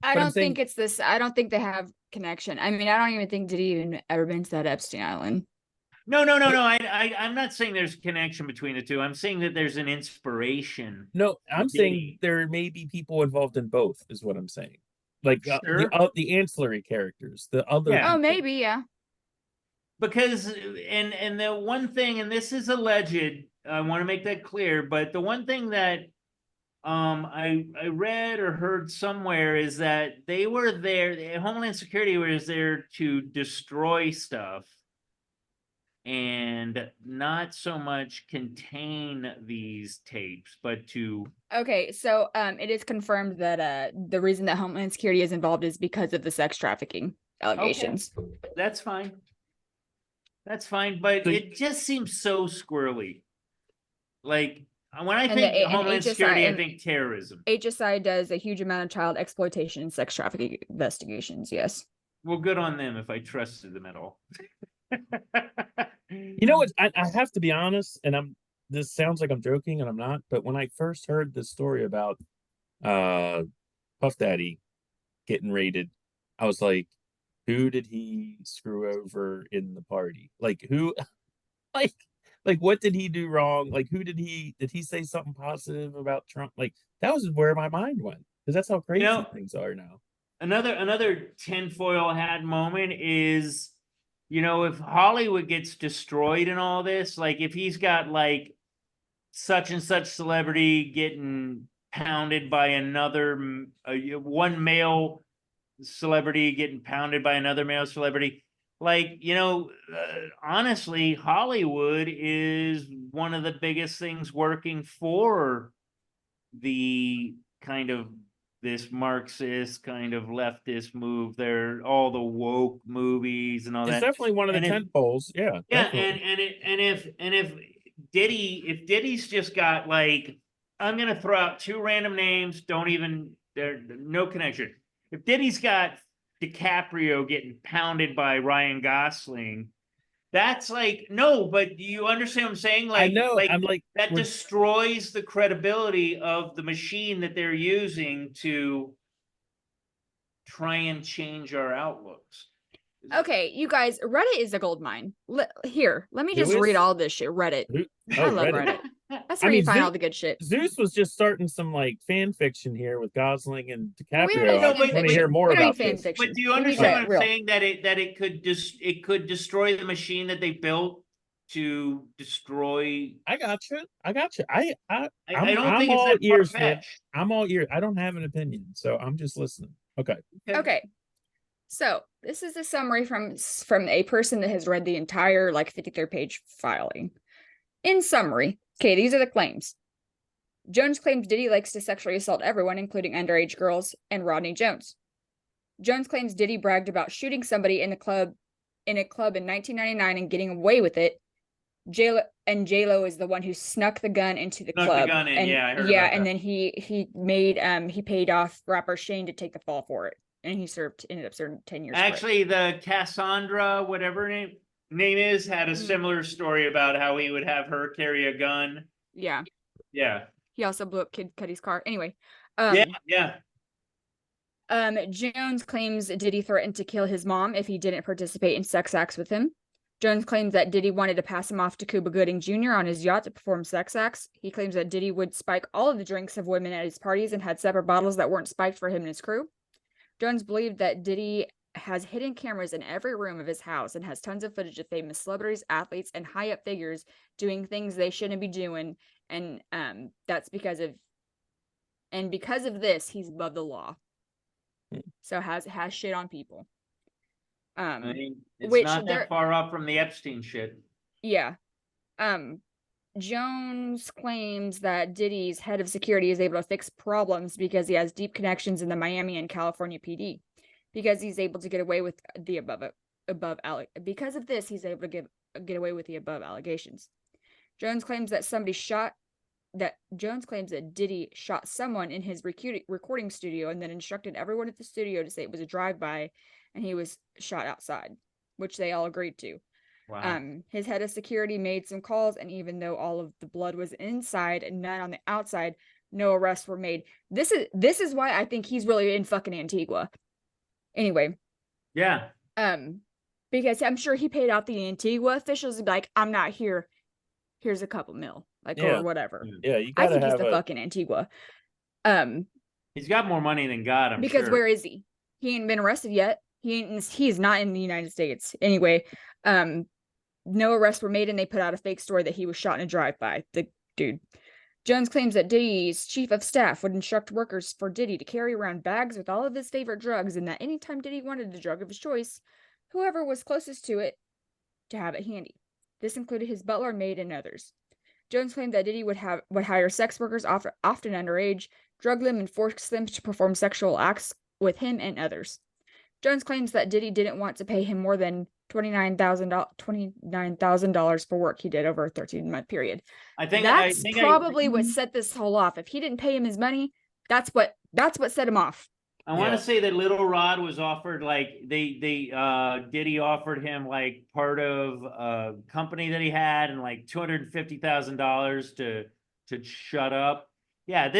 I don't think it's this. I don't think they have connection. I mean, I don't even think Diddy even ever been to that Epstein Island. No. I'm not saying there's a connection between the two. I'm saying that there's an inspiration. No, I'm saying there may be people involved in both, is what I'm saying. Like the ancillary characters, the other. Yeah. Oh, maybe, yeah. Because and the one thing, and this is alleged, I want to make that clear, but the one thing that I read or heard somewhere is that they were there, Homeland Security was there to destroy stuff and not so much contain these tapes, but to... Okay, so it is confirmed that the reason that Homeland Security is involved is because of the sex trafficking allegations. Okay. That's fine. That's fine, but it just seems so squirrely. Like, when I think Homeland Security, I think terrorism. HSI does a huge amount of child exploitation and sex trafficking investigations, yes. Well, good on them if I trusted them at all. You know what? I have to be honest, and this sounds like I'm joking, and I'm not, but when I first heard this story about Puff Daddy getting raided, I was like, who did he screw over in the party? Like, who, like what did he do wrong? Like, who did he say something positive about Trump? Like, that was where my mind went, because that's how crazy things are now. Another tinfoil hat moment is, if Hollywood gets destroyed in all this, like if he's got like such and such celebrity getting pounded by another one male celebrity getting pounded by another male celebrity. Like, honestly, Hollywood is one of the biggest things working for the kind of this Marxist kind of leftist move. They're all the woke movies and all It's that. definitely one of the tent poles. Yeah. Yeah, definitely. and if Diddy's just got like, I'm gonna throw out two random names, there no connection. If Diddy's got DiCaprio getting pounded by Ryan Gosling, that's like, no, but you understand what I'm saying? Like, I know. I'm like, that destroys the credibility of the machine that they're using to try and change our outlooks. Okay, you guys, Reddit is a gold mine. Here, let me just read all this shit. Reddit. I love Reddit. That's where you find all the good shit. Zeus was just starting some like fan fiction here with Gosling and DiCaprio. I want to hear more about this. But do you understand what I'm saying? That it could destroy the machine that they built to destroy. I got you. I'm all ears, man. I'm all ears. I don't have an opinion, so I'm just listening. Okay. So this is a summary from a person that has read the entire 53rd page filing. In summary, okay, these are the claims. Jones claims Diddy likes to sexually assault everyone, including underage girls and Rodney Jones. Jones claims Diddy bragged about shooting somebody in a club in 1999 and getting away with it. J-Lo is the one who snuck the gun into the club. I heard about and then he paid off rapper Shane to take the fall for it. And he ended up serving 10 years. Actually, the Cassandra, whatever her name is, had a similar story about how he would have her carry a gun. Yeah. Yeah. He also blew up Kid Cudi's car. Anyway. Yeah. Jones claims Diddy threatened to kill his mom if he didn't participate in sex acts with him. Jones claims that Diddy wanted to pass him off to Cuba Gooding Jr. on his yacht to perform sex acts. He claims that Diddy would spike all of the drinks of women at his parties and had separate bottles that weren't spiked for him and his crew. Jones believed that Diddy has hidden cameras in every room of his house and has tons of footage of famous celebrities, athletes, and high-up figures doing things they shouldn't be doing, and that's because of this, he's above the law. So has shit on people. It's not that far off from the Epstein shit. Yeah. Jones claims that Diddy's head of security is able to fix problems because he has deep connections in the Miami and California PD. Because he's able to get away with the because of this, he's able to get away with the above allegations. Jones claims that Diddy shot someone in his recording studio and then instructed everyone at the studio to say it was a drive-by, and he was shot outside, which they all agreed to. Wow. His head of security made some calls, and even though all of the blood was inside and none on the outside, no arrests were made. This is why I think he's really in fucking Antigua. Anyway. Yeah. Because I'm sure he paid out the Antigua officials to be like, I'm not here. Here's a couple mil, or whatever. Yeah, I think he's the fucking Antigua. He's got more money than God, I'm because sure. Where is he? He ain't been arrested yet. He's not in the United States. Anyway, no arrests were made, and they put out a fake story that he was shot in a drive-by. The dude. Jones claims that Diddy's chief of staff would instruct workers for Diddy to carry around bags with all of his favorite drugs, and that anytime Diddy wanted the drug of his choice, whoever was closest to it to have it handy. This included his butler, maid, and others. Jones claimed that Diddy would hire sex workers, often underage, drug them, and force them to perform sexual acts with him and others. Jones claims that Diddy didn't want to pay him more than $29,000 for work he did over a 13-month period. I think that's probably what set this whole off. If he didn't pay him his money, that's what set him off. I want to say that Little Rod was offered Diddy offered him part of a company that he had and $250,000 to shut up. Yeah,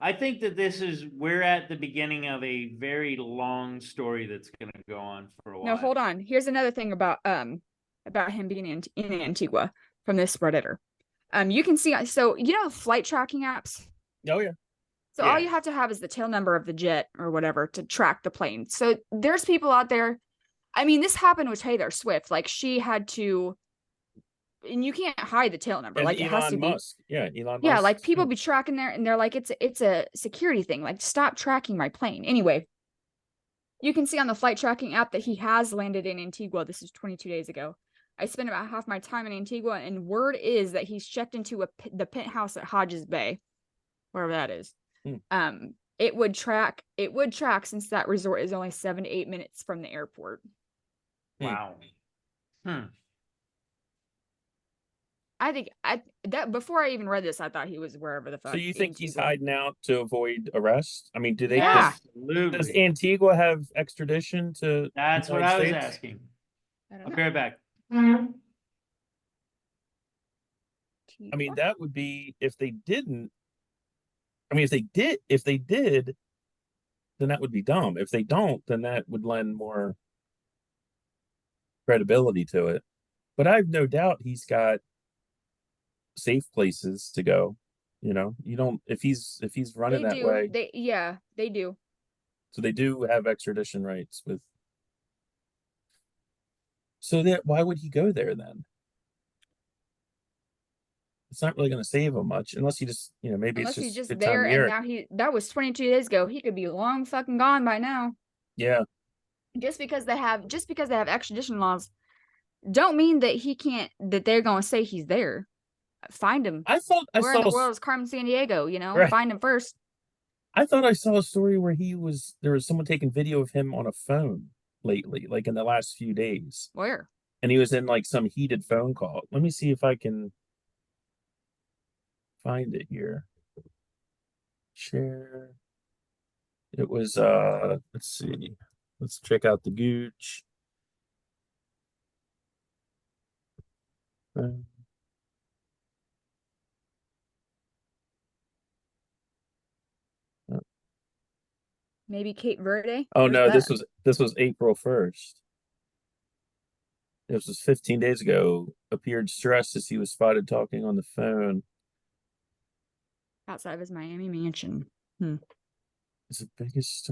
I think that we're at the beginning of a very long story that's going to go on for a while. No, hold on. Here's another thing about him being in Antigua from this Redditor. You can see, so flight tracking apps. Oh yeah. So all you have to have is the tail number of the jet or whatever to track the plane. So there's people out there. I mean, this happened with Taylor Swift. She had to, and you can't hide the tail number. And it has to Musk. be. Yeah, Elon Musk. Yeah, people be tracking there, and they're like, it's a security thing. Stop tracking my plane. Anyway, You can see on the flight tracking app that he has landed in Antigua. This is 22 days ago. I spent about half my time in Antigua, and word is that he's checked into the penthouse at Hodges Bay, wherever that is. It would track since that resort is only 7 to 8 minutes from the airport. Wow. I think that before I even read this, I thought he was wherever the fuck. So you think Antigua. he's hiding out to avoid arrest? I mean, do they? Yeah. Does Antigua have extradition to? That's what I was asking. I'll be right back. I mean, that would be if they didn't. I mean, if they did, then that would be dumb. If they don't, then that would lend more credibility to it. But I've no doubt he's got safe places to go. You know, you don't if he's running that way. They do. So they do have extradition rights with. So that why would he go there then? It's not really going to save him much unless he just, maybe Unless it's he's just good there, time of and year. now that was 22 days ago. He could be long fucking gone by now. Yeah. Just because they have extradition laws, don't mean that that they're gonna say he's there. Find him. I thought Where in the world is Carmen Sandiego? Right. Find him first. I thought I saw a story where there was someone taking video of him on a phone lately, like in the last few days. Where? And he was in like some heated phone call. Let me see if I can find it here. Share. It was let's see. Let's check out the Gooch. Maybe Cape Verde. Oh no, this was April 1st. This was 15 days ago. Appeared stressed as he was spotted talking on the phone outside of his Miami mansion. It's the biggest.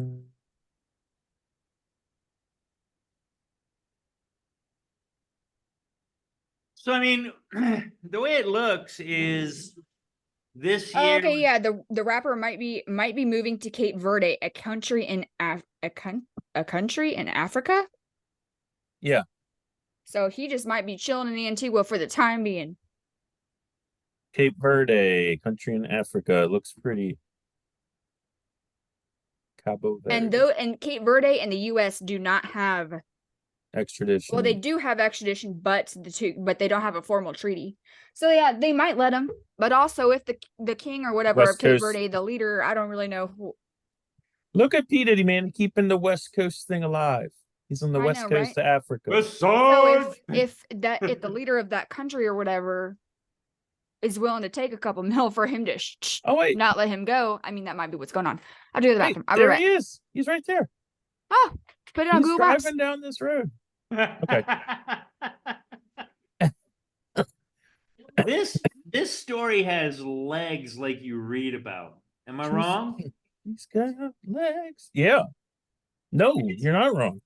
So I mean, the way it looks is this year. Oh, okay, yeah. The rapper might be moving to Cape Verde, a country in Africa. Yeah. So he just might be chilling in Antigua for the time being. Cape Verde, country in Africa, looks pretty. Cabo Verde. And Cape Verde and the U.S. do not have extradition. Well, they do have extradition, but they don't have a formal treaty. So yeah, they might let him. But also, if the king or whatever West of Cape Coast. Verde, the leader, I don't really know who. Look at P.Diddy, man, keeping the West Coast thing alive. He's on the West Coast of Africa. West Side. So if the leader of that country or whatever is willing to take a couple mil for him to not let him go, I mean, that might be what's going on. I'll do the bathroom. There he is. He's right there. Oh, put it on Google Maps. He's driving down this road. Okay. This story has legs like you read about. Am I wrong? He's got legs. Yeah. No, you're not wrong.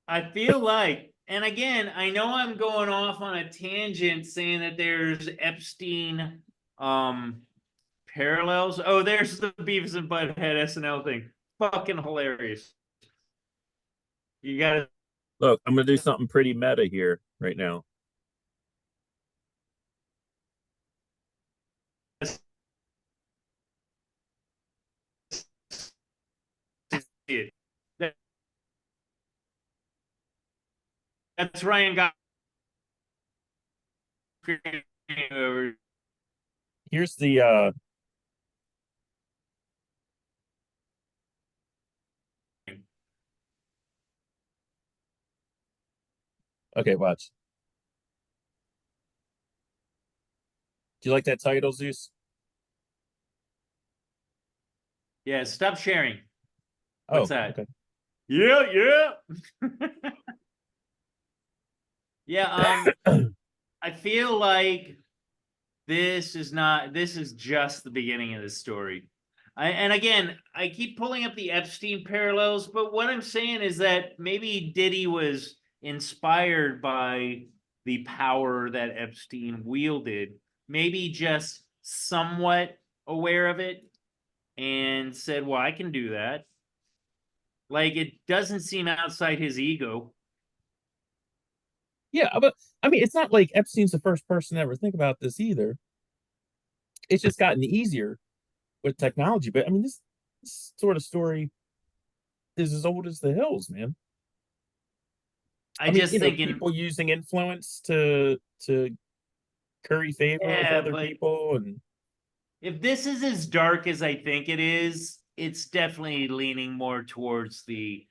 I feel like, and again, I know I'm going off on a tangent saying that there's Epstein parallels. Oh, there's the Beavis and Butthead SNL thing. Fucking hilarious. You gotta look, I'm gonna do something pretty meta here right now. That's Ryan Gosling. Here's the okay, watch. Do you like that title, Zeus? Yeah, stop sharing. What's that? Okay. Yeah. Yeah, I feel like this is just the beginning of the story. And again, I keep pulling up the Epstein parallels, but what I'm saying is that maybe Diddy was inspired by the power that Epstein wielded, maybe just somewhat aware of it, and said, well, I can do that. Like, it doesn't seem outside his ego. Yeah, but I mean, it's not like Epstein's the first person to ever think about this either. It's just gotten easier with technology. But I mean, this sort of story is as old as the hills, man. I mean, just thinking people using influence to curry favor with other people, and if this is as dark as I think it is, it's definitely leaning more towards the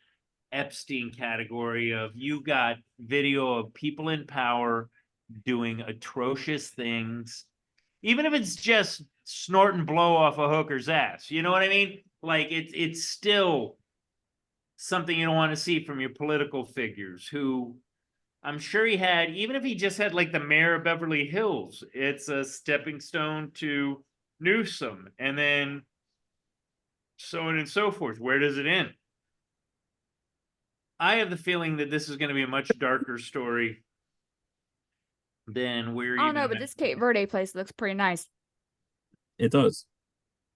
Epstein category of you got video of people in power doing atrocious things, even if it's just snort and blow off a hooker's ass. You know what I mean? Like it's still something you don't want to see from your political figures who I'm sure he had, even if he just had like the mayor of Beverly Hills, it's a stepping stone to Newsom and then so on and so forth. Where does it end? I have the feeling that this is going to be a much darker story than we're. I don't know, but this Cape Verde place looks pretty nice. It does.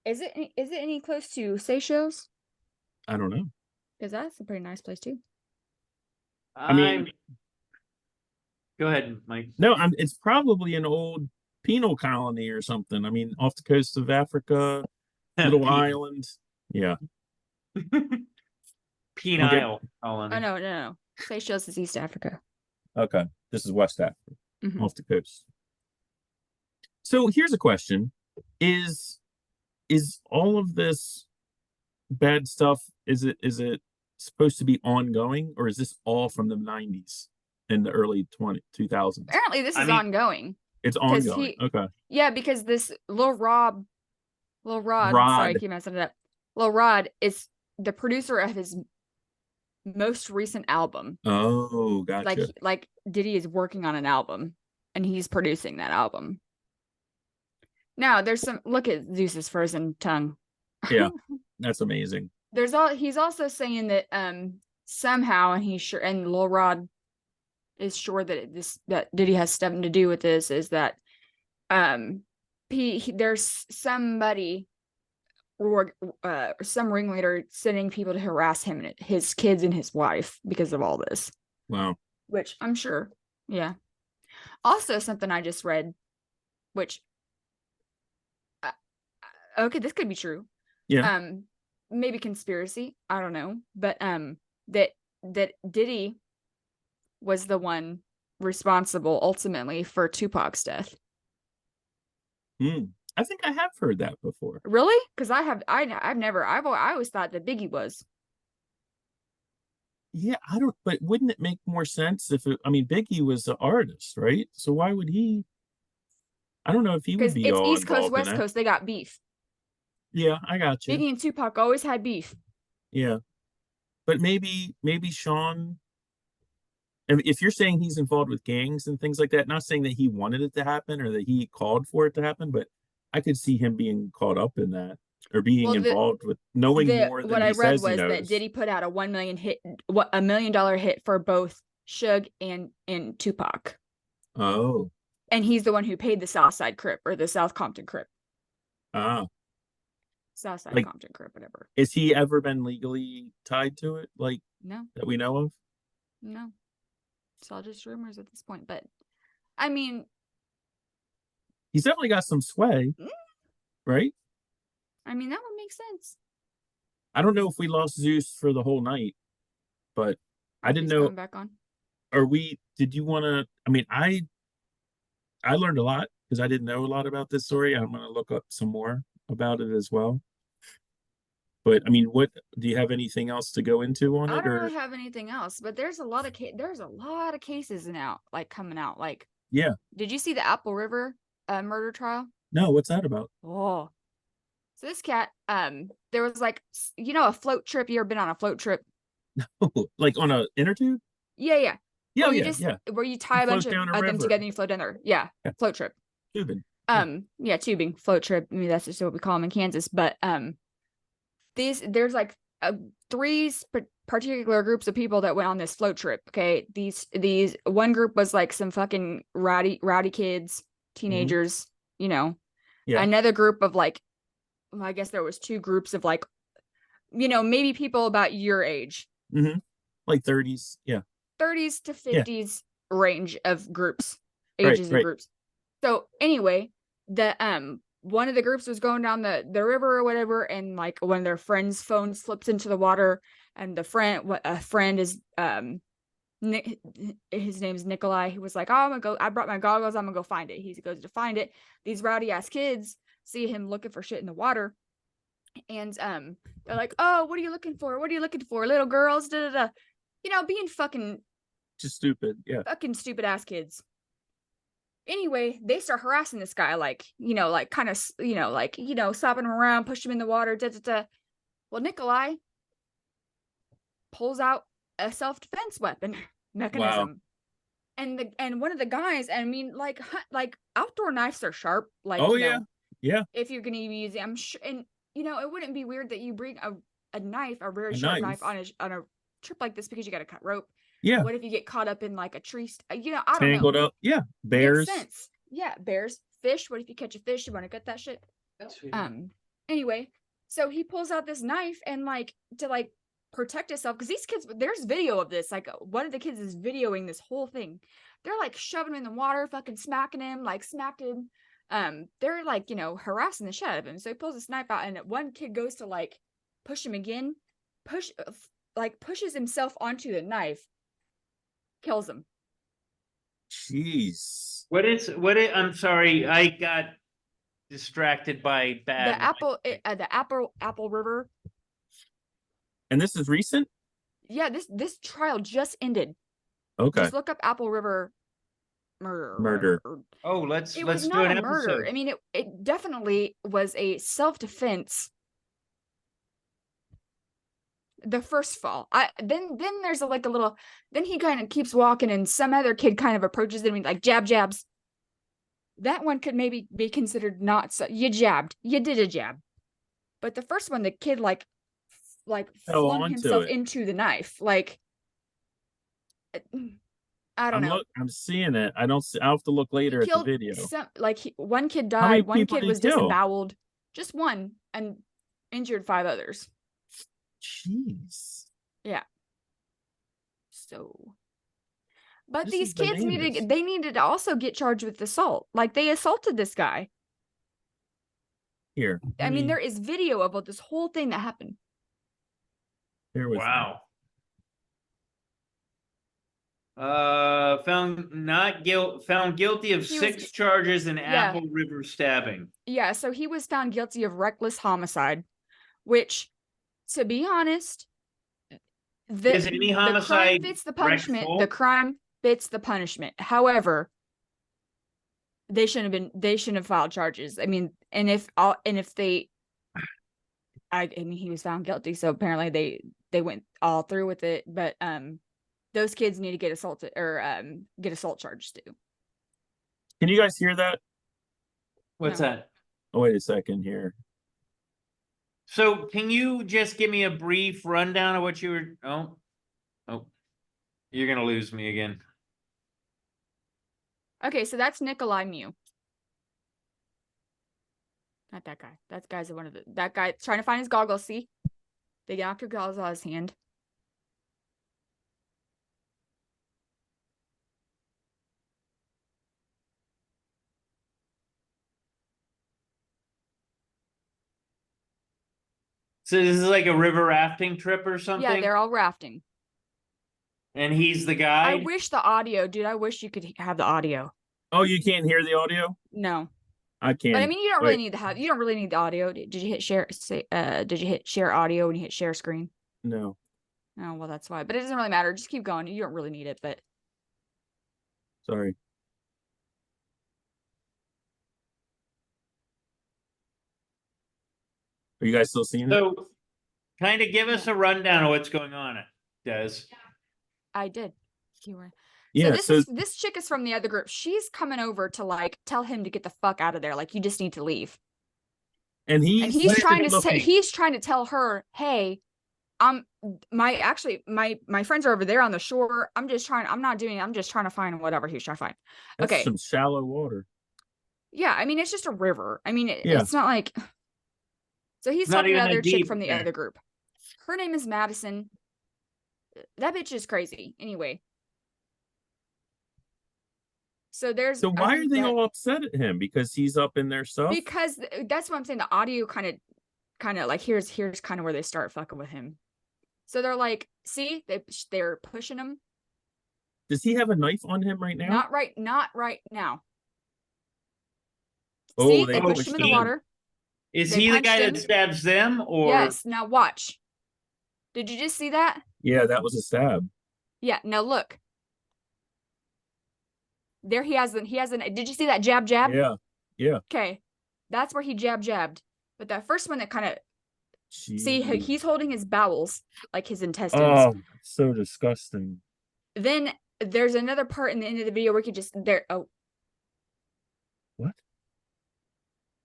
Is it any close to Seychelles? I don't know. Because that's a pretty nice place too. I mean, go ahead, Mike. No, it's probably an old penal colony or something. I mean, off the coast of Africa, little island. Yeah. Penile colony. Oh no. Seychelles is East Africa. Okay, this is West Africa, off the coast. So here's a question: Is all of this bad stuff? Is it supposed to be ongoing, or is this all from the 90s and the early 2000s? Apparently, this is ongoing. It's ongoing. Okay. Yeah, because this Lil Rod. Sorry, I keep messing it up. Lil Rod is the producer of his most recent album. Oh, gotcha. Like Diddy is working on an album, and he's producing that album. Now, there's some. Look at Zeus's frozen tongue. Yeah, that's amazing. He's also saying that somehow, and Lil Rod is sure that Diddy has something to do with this. Is that there's somebody or some ringleader sending people to harass him and his kids and his wife because of all this. Wow. Which I'm sure. Yeah. Also, something I just read, which okay, this could be true. Yeah. Maybe conspiracy. I don't know, but that Diddy was the one responsible ultimately for Tupac's death. I think I have heard that before. Really? Because I've always thought that Biggie was. Yeah, but wouldn't it make more sense if Biggie was the artist, right? So why would he? I don't know if he would be all it's East Coast, involved West in that. Coast. They got beef. Yeah, I got you. Biggie and Tupac always had beef. Yeah, but maybe Sean. If you're saying he's involved with gangs and things like that, not saying that he wanted it to happen or that he called for it to happen, but I could see him being caught up in that or being involved with knowing more than what he I read says he was knows. that Diddy put out a $1 million hit for both Suge and Tupac. Oh. And he's the one who paid the South Side Crip or the South Compton Crip. Ah. Southside Compton Crip, whatever. Is he ever been legally tied to it? No. That we know of? No. It's all just rumors at this point. But I mean, he's definitely got some sway, right? I mean, that would make sense. I don't know if we lost Zeus for the whole night, but I didn't know. Back on. Did you want to? I learned a lot because I didn't know a lot about this story. I'm going to look up some more about it as well. But what do you have anything else to go into on it? I don't really have anything else, but there's a lot of cases now, coming out. Yeah. Did you see the Apple River murder trial? No, what's that about? Oh, so this cat, there was a float trip. You ever been on a float trip? No, on a inner tube? Yeah. Yeah, where you tie a bunch of them together and you float down there. Yeah, float trip. Tubing. Tubing, float trip. That's just what we call them in Kansas. But there's three particular groups of people that went on this float trip. Okay, these one group was some fucking rowdy kids, teenagers. Yeah. Another group of I guess there was two groups of maybe people about your age. Mm-hmm. Like 30s. Yeah. 30s to 50s range of groups, Right, ages of groups. So anyway, the one of the groups was going down the river or whatever, and like one of their friends' phone slips into the water, and a friend is his name's Nikolai. He was like, "Oh, I'm gonna go. I brought my goggles. I'm gonna go find it." He goes to find it. These rowdy ass kids see him looking for shit in the water, and they're like, "Oh, what are you looking for? What are you looking for, little girls?" Da da da. Being fucking just stupid. Yeah, fucking stupid ass kids. Anyway, they start harassing this guy, like kind of, slapping him around, push him in the water. Da da da. Well, Nikolai pulls out a self-defense weapon mechanism. Wow. And one of the guys, I mean, like outdoor knives are sharp. Like, yeah. If you're gonna use it, I'm sure, and it wouldn't be weird that you bring a knife, a very sharp knife on a trip like this because you got to cut rope. Yeah. What if you get caught up in like a tree? I don't Tangled know. Up. Yeah. Bears. Makes sense. Yeah, bears, fish. What if you catch a fish? You want to cut that shit? Anyway, so he pulls out this knife and to protect himself, because these kids, there's video of this. Like, one of the kids is videoing this whole thing. They're like shoving him in the water, fucking smacking him, smacked him. They're harassing the shit out of him. So he pulls his knife out, and one kid goes to push him again, pushes himself onto the knife, kills him. Jeez. I'm sorry, I got distracted by bad. The Apple River. And this is recent? Yeah, this trial just ended. Okay. Just look up Apple River murder. Oh, let's do an episode. Murder. I mean, it definitely was a self-defense. The first fall. Then there's a little. Then he kind of keeps walking, and some other kid kind of approaches him and jabs. That one could maybe be considered not so. You jabbed. You did a jab. But the first one, the kid flung himself into the knife. I don't know. I'm seeing it. I don't see. I'll have to look later at the video. One kid died. One kid was disemboweled. Just one, and injured 5 others. Jeez. Yeah. So, but these kids needed to also get charged with assault. They assaulted this guy. Here. I mean, there is video about this whole thing that happened. Wow. Found guilty of 6 charges in Apple River stabbing. Yeah, so he was found guilty of reckless homicide, which, to be honest, is any homicide the crime fits the punishment. The crime fits the punishment. However, they shouldn't have filed charges. I mean, and if he was found guilty, so apparently they went all through with it. But those kids need to get assaulted or get assault charges too. Can you guys hear that? What's that? Oh, wait a second here. So can you just give me a brief rundown of what you were? Oh, you're gonna lose me again. Okay, so that's Nikolai Mew. Not that guy. That guy's that guy trying to find his goggles. See, they knocked her goggles out of his hand. So this is like a river rafting trip or something? Yeah, they're all rafting. And he's the guy? I wish the audio, dude. I wish you could have the audio. Oh, you can't hear the audio? No. I can't. But I mean, you don't really need the audio. Did you hit share? Did you hit share audio when you hit share screen? No. Oh, well, that's why. But it doesn't really matter. Just keep going. You don't really need it, but. Sorry. Are you guys still seeing it? So, kind of give us a rundown of what's going on, Des. I did. You were. Yeah. So this chick is from the other group. She's coming over to tell him to get the fuck out of there. You just need to leave. And he's trying to tell her, hey, my friends are over there on the shore. I'm just trying to find whatever he was trying to find. That's okay. Some shallow water. Yeah, I mean, it's just a river. I mean, it's not like. So he's talking to the other chick from the other group. Her name is Madison. That bitch is crazy. Anyway. So why are they all upset at him? Because he's up in their stuff? Because that's what I'm saying. The audio kind of like here's kind of where they start fucking with him. So they're like, see, they're pushing him. Does he have a knife on him right now? Not right now. Oh, see, they pushed him in the water. Is he the guy that stabs them? Or yes. Now watch. Did you just see that? Yeah, that was a stab. Yeah. Now look. There he has did you see that jab? Yeah. Okay. That's where he jabbed. But that first one that kind of see, he's holding his bowels, like his intestines. Oh, so disgusting. Then there's another part in the end of the video where he just what?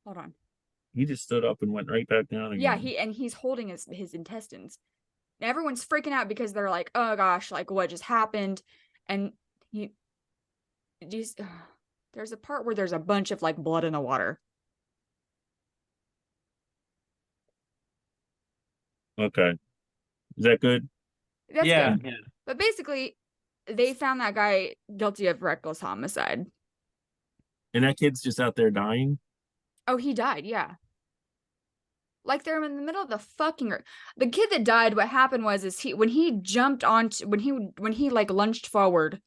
Hold on. He just stood up and went right back down again. Yeah, he's holding his intestines. And everyone's freaking out because they're like, oh gosh, like what just happened? And there's a part where there's a bunch of like blood in the water. Okay. Is that good? That's good. Yeah. But basically, they found that guy guilty of reckless homicide. And that kid's just out there dying? Oh, he died, yeah. Like they're in the middle of the fucking the kid that died, what happened was when he jumped onto when he like lunged forward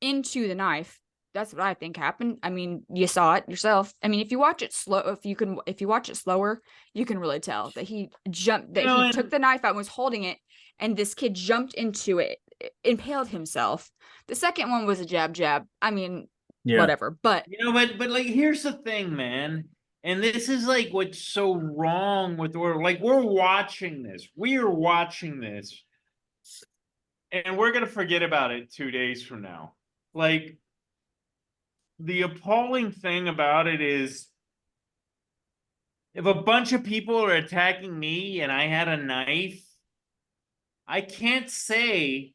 into the knife. That's what I think happened. I mean, you saw it yourself. I mean, if you watch it if you watch it slower, you can really tell that he jumped, that he took the knife out and was holding it, and this kid jumped into it, impaled himself. The second one was a jab. I mean, whatever. But but like, here's the thing, man. And this is like what's so wrong with we're watching this. We are watching this, and we're gonna forget about it 2 days from now. Like, the appalling thing about it is, if a bunch of people are attacking me and I had a knife, I can't say,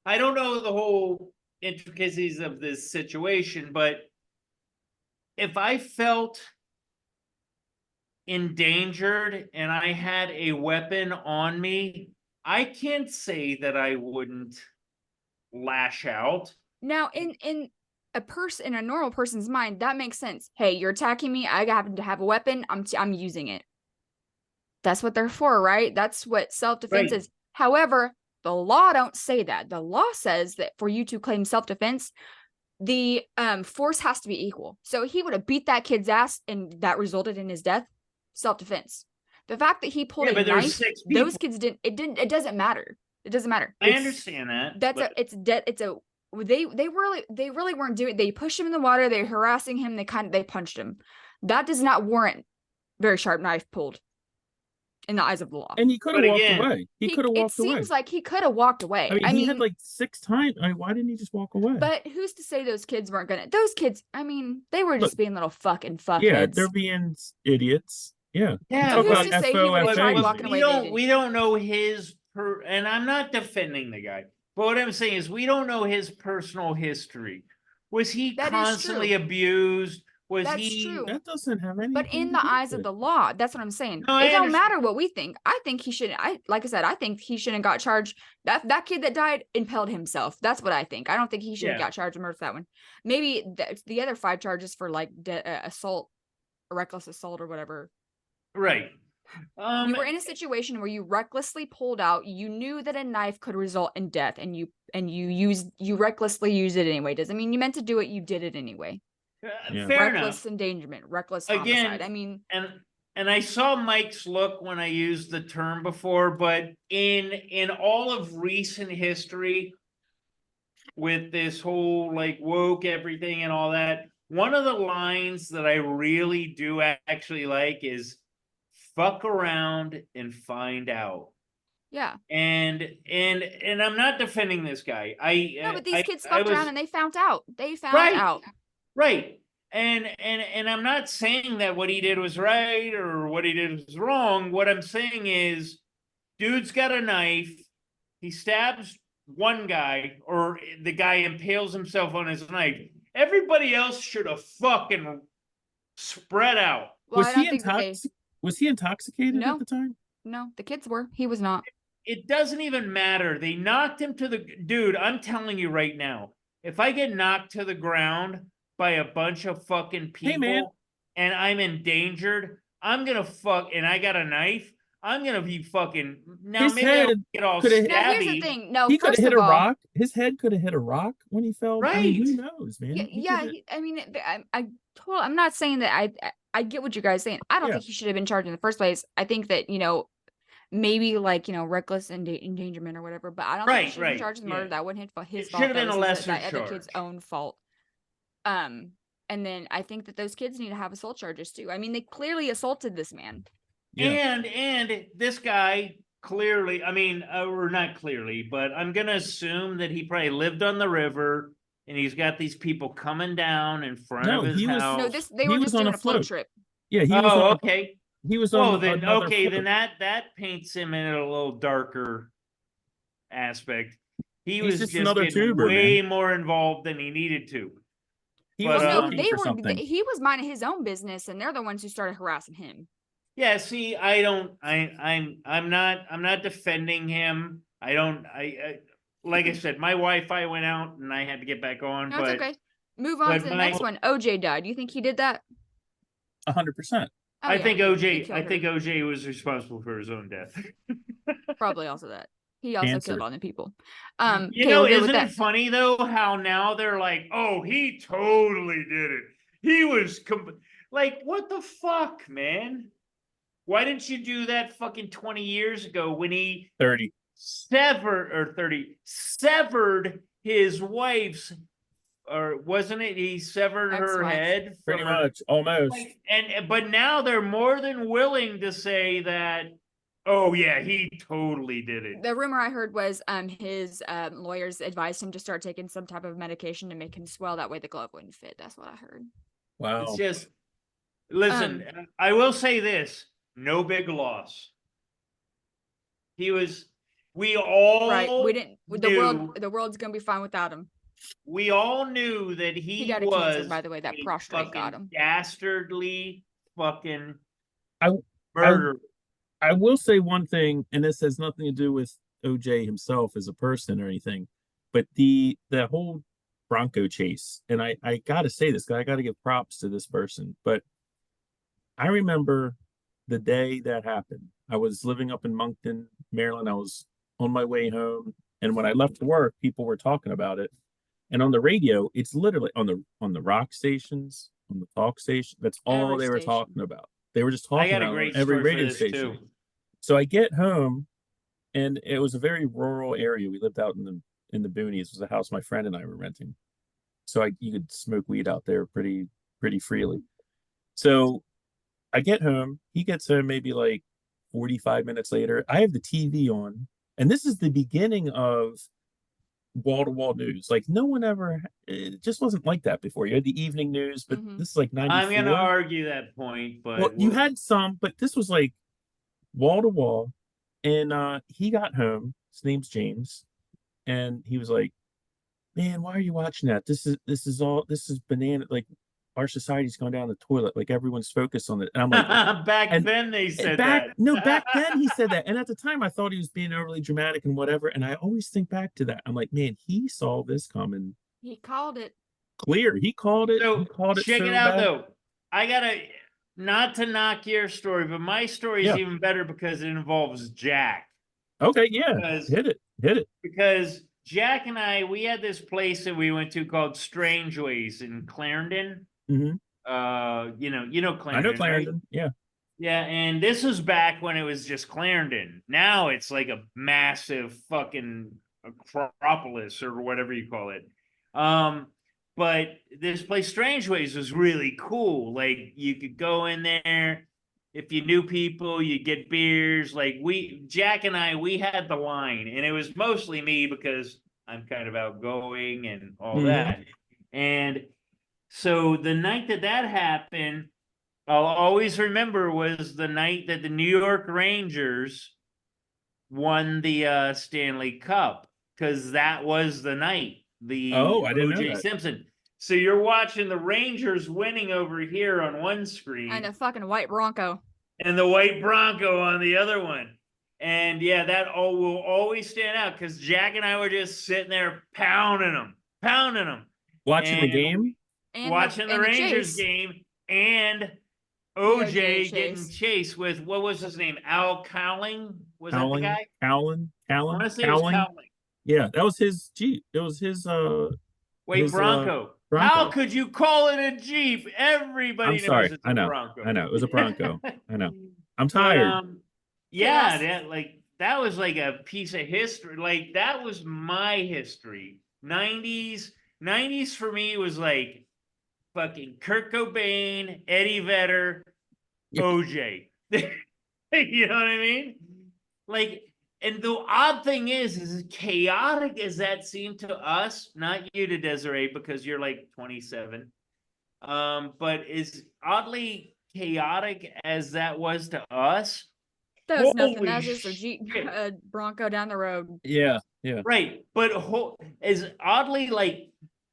I don't know the whole intricacies of this situation, but if I felt endangered and I had a weapon on me, I can't say that I wouldn't lash out. Now, in a normal person's mind, that makes sense. Hey, you're attacking me. I happen to have a weapon. I'm using it. That's what they're for, right? That's what self-defense is. However, the law don't say that. The law says that for you to claim self-defense, the force has to be equal. So he would have beat that kid's ass and that resulted in his death. Self-defense. The fact that he pulled a knife, those kids didn't. It doesn't matter. It doesn't matter. I understand that. They really weren't doing. They pushed him in the water. They're harassing him. They punched him. That does not warrant very sharp knife pulled in the eyes of the law. And he could have walked away. He could have walked away. It seems like he could have walked away. I mean, he had like 6 times. I mean, why didn't he just walk away? But who's to say those kids weren't gonna? Those kids, I mean, they were just being little fucking fuckheads. Yeah, they're being idiots. Yeah. Who's to say he would have tried walking away? We don't know and I'm not defending the guy, but what I'm saying is we don't know his personal history. Was he constantly abused? That's true. That doesn't have anything. But in the eyes of the law, that's what I'm saying. No, it don't matter what we think. I think he should. Like I said, I think he shouldn't have got charged. That kid that died impaled himself. That's what I think. I don't think he should have got charged with murder for that one. Maybe the other 5 charges for like assault, reckless assault, or whatever. Right. You were in a situation where you recklessly pulled out. You knew that a knife could result in death, and you recklessly used it anyway. Doesn't mean you meant to do it. You did it anyway. Fair reckless endangerment, reckless homicide. I mean, and I saw Mike's look when I used the term before, but in all of recent history, with this whole like woke everything and all that, one of the lines that I really do actually like is "fuck around and find out." Yeah. And I'm not defending this guy. No, but these kids fucked around and they found out. They found out. Right. And I'm not saying that what he did was right or what he did was wrong. What I'm saying is, dude's got a knife. He stabs one guy, or the guy impales himself on his knife. Everybody else should have fucking spread out. Well, was he intoxicated at the time? No, the kids were. He was not. It doesn't even matter. They knocked him to the dude. I'm telling you right now, if I get knocked to the ground by a bunch of fucking people and I'm endangered, I'm gonna and I got a knife. I'm gonna be fucking now. His maybe I don't get all stabby. Now, here's the thing. No, he could have first hit of a all, rock. His head could have hit a rock when he fell. Right. I mean, who knows, man? I mean, I'm not saying that I get what you guys are saying. I don't think he should have been charged in the first place. I think that, maybe like, reckless endangerment or whatever, but I don't think he should have been charged with murder. That wasn't his fault. Should have been a lesser that charge. other kid's own fault. And then I think that those kids need to have assault charges too. I mean, they clearly assaulted this man. Yeah. And this guy clearly, I mean, or not clearly, but I'm gonna assume that he probably lived on the river and he's got these people coming down in front of his house. No, they were just doing a float trip. Yeah, he was okay. He was on then that paints him in a little darker aspect. He's just another tuber, way more involved than he needed to. He was minding his own business, and they're the ones who started harassing him. Yeah, see, I'm not defending him. Like I said, my Wi-Fi went out and I had to get back on. No, it's okay. Move on to the next one. OJ died. Do you think he did that? 100%. I think OJ was responsible for his own death. Probably also that. He also killed other people. Isn't it funny though how now they're like, oh, he totally did it. He was like, what the fuck, man? Why didn't you do that fucking 20 years ago when he 30 severed his wife's, or wasn't it? He severed her head. Pretty much, almost. But now they're more than willing to say that, oh yeah, he totally did it. The rumor I heard was his lawyers advised him to start taking some type of medication to make him swell. That way the glove wouldn't fit. That's what I heard. Wow. It's just, listen, I will say this, no big loss. We all the world's gonna be fine without him. We all knew that he got was cancer, by the way, that prostrate got him. Dastardly fucking murder. I will say one thing, and this has nothing to do with OJ himself as a person or anything, but the whole Bronco chase, and I gotta say this, because I gotta give props to this person, but I remember the day that happened. I was living up in Moncton, Maryland. I was on my way home, and when I left work, people were talking about it. And on the radio, it's literally on the rock stations, on the talk station. That's all they were talking about. They were just talking about every radio station. So I get home, and it was a very rural area. We lived out in the boonies. It was a house my friend and I were renting. So you could smoke weed out there pretty freely. So I get home. He gets home maybe like 45 minutes later. I have the TV on, and this is the beginning of wall-to-wall news. Like no one ever, it just wasn't like that before. You had the evening news, but this is like 94. I'm gonna argue that point, but you had some, but this was like wall-to-wall. And he got home, his name's James, and he was like, man, why are you watching that? This is banana. Like our society's going down the toilet. Like everyone's focused on it. And I'm like, back then they said that. No, back then he said that. And at the time I thought he was being overly dramatic and whatever. And I always think back to that. I'm like, man, he saw this coming. He called it. Clear. He called it. So he called it check so it out bad. though. I gotta, not to knock your story, but my story is even better because it involves Jack. Okay, yeah. Hit it. Because Jack and I, we had this place that we went to called Strange Ways in Clarendon. Mm-hmm. You know Clarendon. I know Clarendon, right? Yeah, and this was back when it was just Clarendon. Now it's like a massive fucking acropolis or whatever you call it. But this place, Strange Ways, was really cool. Like you could go in there. If you knew people, you get beers. Like Jack and I, we had the line, and it was mostly me because I'm kind of outgoing and all that. And so the night that happened, I'll always remember was the night that the New York Rangers won the Stanley Cup, because that was the night. I didn't know that. Simpson. So you're watching the Rangers winning over here on one screen. And a fucking white Bronco. and the white Bronco on the other one. And yeah, that all will always stand out because Jack and I were just sitting there pounding them. Watching the game? Watching the Rangers game and OJ getting chased with, what was his name? Al Cowling? Was that the guy? Cowling? I want to say it was Cowling. Yeah, that was his Jeep. It was his Wait, Bronco. How could you call it a Jeep? Everybody knows it's a Bronco. I know. It was a Bronco. I know. I'm tired. Yeah, that was like a piece of history. Like, that was my history. 90s for me was like fucking Kurt Cobain, Eddie Vedder, OJ. You know what I mean? Like, and the odd thing is as chaotic as that seemed to us, not you to Desiree, because you're like 27, but as oddly chaotic as that was to us, that was nothing. That was just a Jeep, Bronco down the road. Yeah. Right, but as oddly like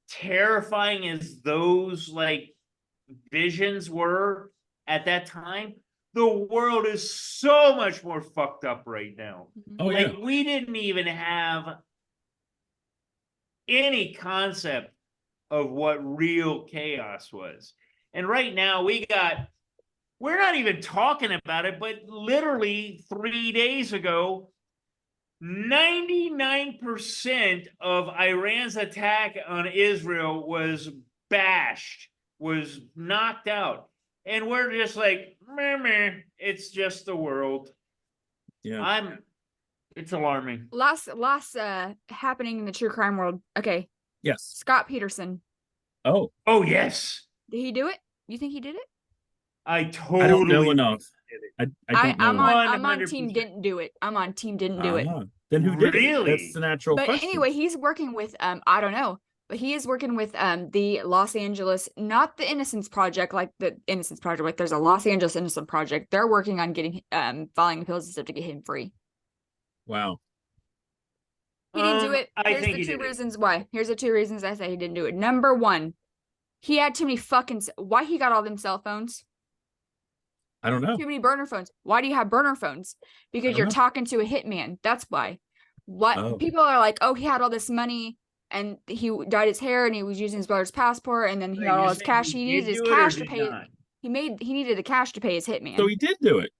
terrifying as those like visions were at that time, the world is so much more fucked up right now. Oh, like, we didn't even have any concept of what real chaos was. And right now we're not even talking about it, but literally 3 days ago, 99% of Iran's attack on Israel was bashed, was knocked out. And we're just like, meh, it's just the world. Yeah. It's alarming. Last happening in the true crime world. Okay. Yes. Scott Peterson. Oh, yes. Did he do it? You think he did it? I don't know enough. I'm on team didn't do it. I'm on team didn't do it. Then who did it? That's the natural question. Anyway, he's working with I don't know, but he is working with the Los Angeles, not the Innocence Project, like the Innocence Project. Like, there's a Los Angeles Innocence Project. They're working on getting filing appeals and stuff to get him free. Wow. He didn't do it. Here's the two reasons why. Here's the two reasons I say he didn't do it. Number one, he had too many fucking. Why he got all them cell phones? I don't know. Too many burner phones. Why do you have burner phones? Because you're talking to a hitman. That's why. People are like, oh, he had all this money and he dyed his hair and he was using his brother's passport and then he got all his cash. He needed his cash to pay. He needed the cash to pay his hitman. So he did do it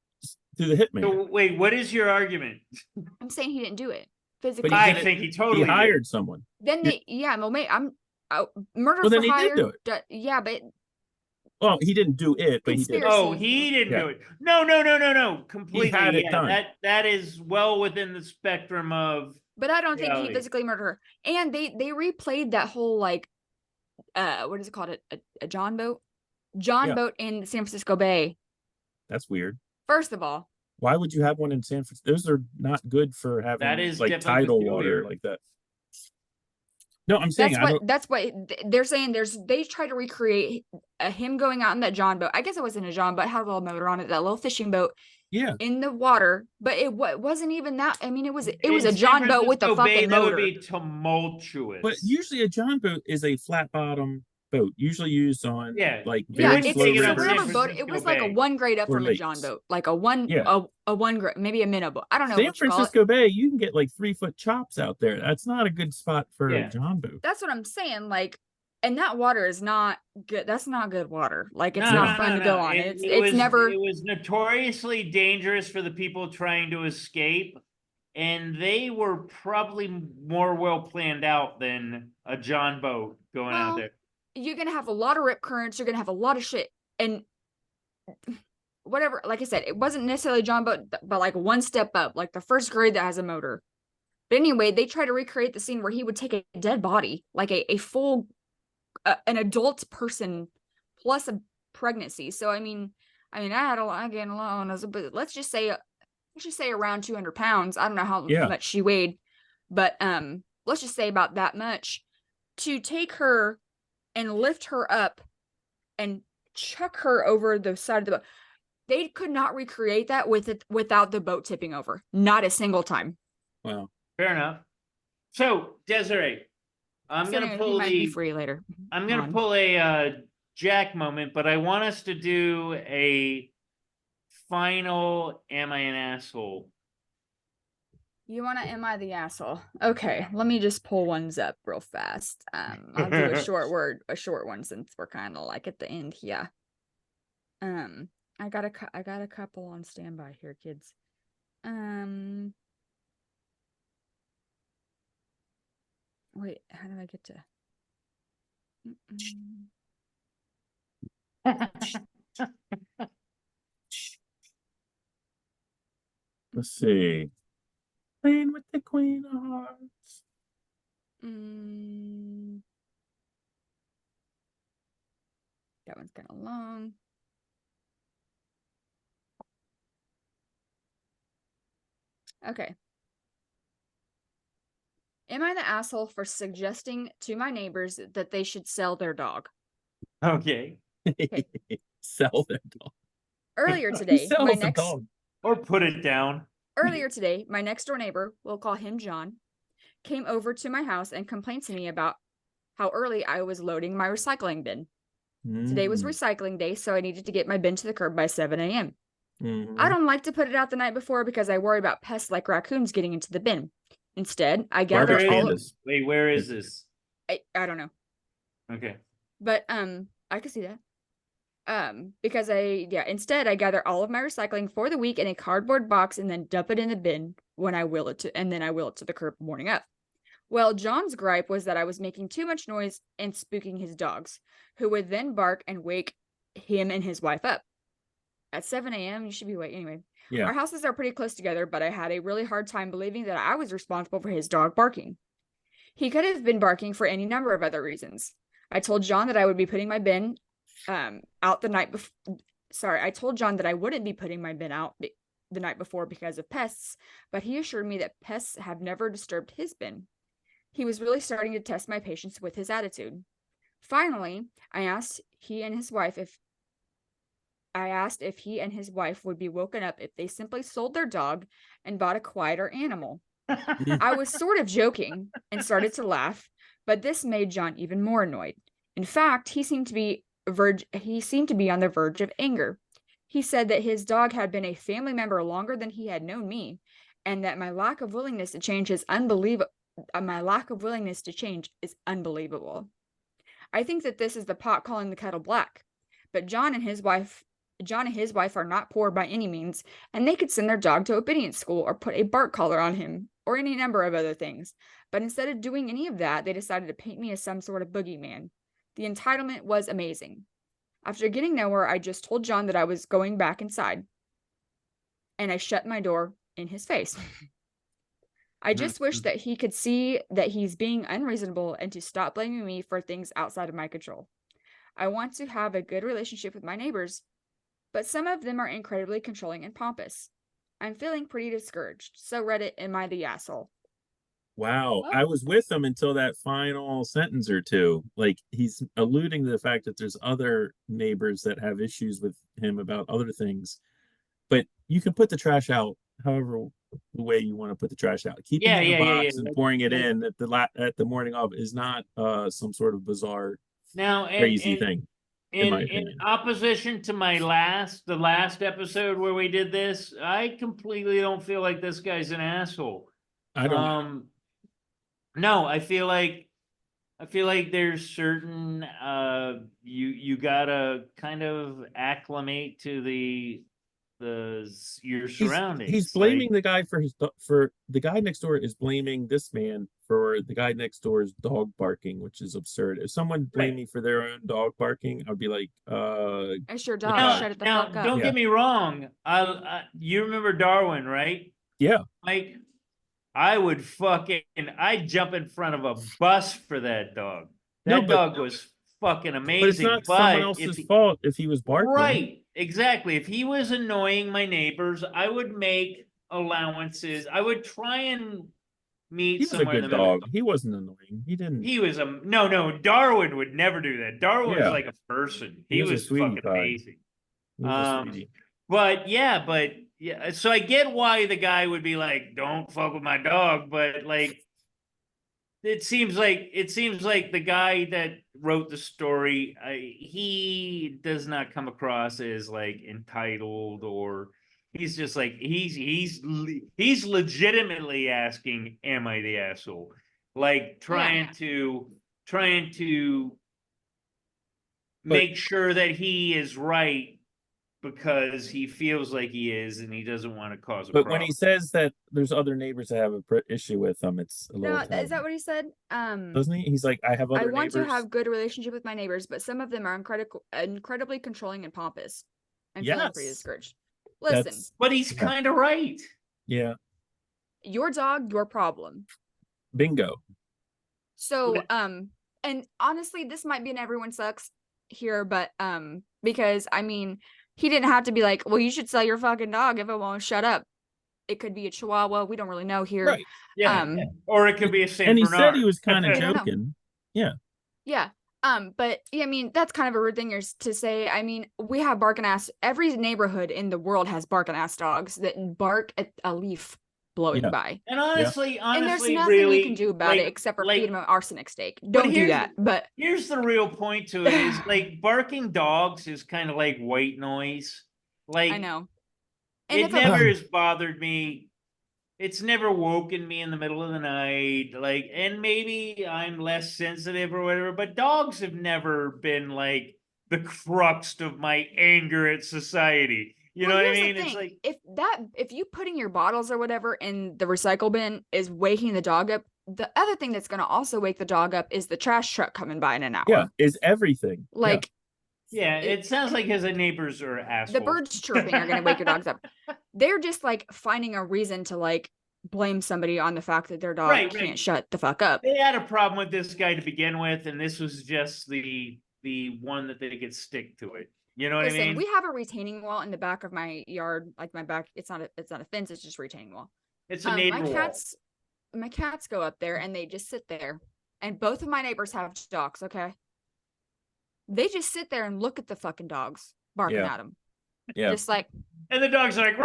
through the hitman. So wait, what is your argument? I'm saying he didn't do it physically. I think he totally hired someone. Then murder for hire. He did do it. Yeah, but. Well, he didn't do it, but he did. Oh, he didn't do it. No. Completely. He had it done. That is well within the spectrum of. But I don't think he physically murdered her. And they replayed that whole what is it called? A John boat? Boat in the San Francisco Bay. That's weird. First of all, why would you have one in San Francisco? Those are not good for having tidal water like that. No, I'm saying that's what they're saying. They try to recreate him going out in that John boat. I guess it wasn't a John boat, it had a little motor on it, that little fishing boat. Yeah. In the water, but it wasn't even that. I mean, it was a John boat with a fucking motor. That would be tumultuous. But usually a John boat is a flat bottom boat, usually used on it's a river boat. It was like a 1 grade up from a John boat, like a 1 grade, maybe a minnow boat. I don't know. San Francisco Bay, you can get like 3-foot chops out there. That's not a good spot for a John boat. That's what I'm saying. Like, and that water is not good. That's not good water. Like, it's not fun to go on. It was notoriously dangerous for the people trying to escape, and they were probably more well planned out than a John boat going out there. You're gonna have a lot of rip currents. You're gonna have a lot of shit, and whatever. Like I said, it wasn't necessarily John boat, but like 1 step up, like the 1st grade that has a motor. But anyway, they try to recreate the scene where he would take a dead body, like a full, an adult person plus a pregnancy. So I mean, I had a lot again alone, but let's just say around 200 pounds. I don't know how much she weighed, but let's just say about that much. To take her and lift her up and chuck her over the side of the boat. They could not recreate that without the boat tipping over. Not a single time. Wow. Fair enough. So, Desiree, I'm going to pull be free later. I'm going to pull a Jack moment, but I want us to do a final am I an asshole? You want to am I the asshole? Okay, let me just pull ones up real fast. I'll do a short one since we're kind of like at the end here. I got a couple on standby here, kids. Wait, how do I get to? Let's see. Playing with the Queen of Hearts. That one's kind of long. Okay. Am I the asshole for suggesting to my neighbors that they should sell their dog? Okay. Sell their dog. Earlier today, my next dog? Or put it down. Earlier today, my next door neighbor, we'll call him John, came over to my house and complained to me about how early I was loading my recycling bin. Today was recycling day, so I needed to get my bin to the curb by 7 a.m. I don't like to put it out the night before because I worry about pests like raccoons getting into the bin. Instead, I gather Wait, where is this? I don't know. Okay. But I could see that. Because instead I gather all of my recycling for the week in a cardboard box and then dump it in the bin when I will it to the curb morning up. Well, John's gripe was that I was making too much noise and spooking his dogs, who would then bark and wake him and his wife up. At 7 a.m., you should be awake anyway. Yeah. Our houses are pretty close together, but I had a really hard time believing that I was responsible for his dog barking. He could have been barking for any number of other reasons. I told John that I would be putting my bin out the night before. Sorry, I told John that I wouldn't be putting my bin out the night before because of pests, but he assured me that pests have never disturbed his bin. He was really starting to test my patience with his attitude. Finally, I asked if he and his wife would be woken up if they simply sold their dog and bought a quieter animal. I was sort of joking and started to laugh, but this made John even more annoyed. In fact, he seemed to be on the verge of anger. He said that his dog had been a family member longer than he had known me, and that my lack of willingness to change is unbelievable. I think that this is the pot calling the kettle black. But John and his wife are not poor by any means, and they could send their dog to obedience school or put a bark collar on him or any number of other things. But instead of doing any of that, they decided to paint me as some sort of boogeyman. The entitlement was amazing. After getting nowhere, I just told John that I was going back inside, and I shut my door in his face. I just wish that he could see that he's being unreasonable and to stop blaming me for things outside of my control. I want to have a good relationship with my neighbors, but some of them are incredibly controlling and pompous. I'm feeling pretty discouraged. So Reddit, am I the asshole? Wow. I was with him until that final sentence or two. Like, he's alluding to the fact that there's other neighbors that have issues with him about other things. But you can put the trash out however the way you want to put the trash out. Keeping it in a box and pouring it in at the morning of is not some sort of bizarre crazy thing. In opposition to the last episode where we did this, I completely don't feel like this guy's an asshole. I don't. No, I feel like there's certain you gotta kind of acclimate to your surroundings. He's blaming the guy for the guy next door is blaming this man for the guy next door's dog barking, which is absurd. If someone blamed me for their own dog barking, I'd be like, "It's your dog. Shut it the fuck up." Don't get me wrong. You remember Darwin, right? Yeah. Like, I'd jump in front of a bus for that dog. That dog was fucking amazing. But it's not someone else's fault if he was barking. Right, exactly. If he was annoying my neighbors, I would make allowances. I would try and meet somewhere in the middle. He was a good dog. He wasn't annoying. He didn't. He was no. Darwin would never do that. Darwin was like a person. He was fucking amazing. But yeah, so I get why the guy would be like, "Don't fuck with my dog," but like, it seems like the guy that wrote the story, he does not come across as like entitled or He's just like he's legitimately asking, "Am I the asshole?" Like trying to make sure that he is right because he feels like he is, and he doesn't want to cause a But problem. when he says that there's other neighbors that have a issue with him, it's a little. No, is that what he said? Doesn't he? He's like, I have other I want neighbors. to have good relationship with my neighbors, but some of them are incredibly controlling and pompous. I'm feeling pretty discouraged. Listen, but he's kind of right. Yeah. Your dog, your problem. Bingo. So, and honestly, this might be an everyone sucks here, but because I mean, he didn't have to be like, well, you should sell your fucking dog if it won't shut up. It could be a Chihuahua. We don't really know here. Right. Yeah. Or it could be a Saint And he Bernard. said he was kind of joking. Yeah. Yeah. But yeah, I mean, that's kind of a rude thing to say. I mean, we have barking ass. Every neighborhood in the world has barking ass dogs that bark at a leaf blowing by. And honestly, and there's nothing really, you can do about it except for feed them an arsenic steak. Don't do that. But here's the real point to it is like barking dogs is kind of like white noise. Like I know. And it never has bothered me. It's never woken me in the middle of the night. Like, and maybe I'm less sensitive or whatever, but dogs have never been like the crux of my anger at society. You know what I mean? It's like if you putting your bottles or whatever in the recycle bin is waking the dog up, the other thing that's going to also wake the dog up is the trash truck coming by in an hour. Yeah, is everything. Like, it sounds like his neighbors are assholes. The birds chirping are going to wake your dogs up. They're just like finding a reason to like blame somebody on the fact that their dog can't shut the fuck up. They had a problem with this guy to begin with, and this was just the one that they could stick to it. You know what I mean? We have a retaining wall in the back of my yard, like my back. It's not a fence. It's just a retaining wall. It's a neighbor wall. My cats go up there and they just sit there. And both of my neighbors have dogs. Okay, they just sit there and look at the fucking dogs barking at them. Yeah, just like. And the dogs are like,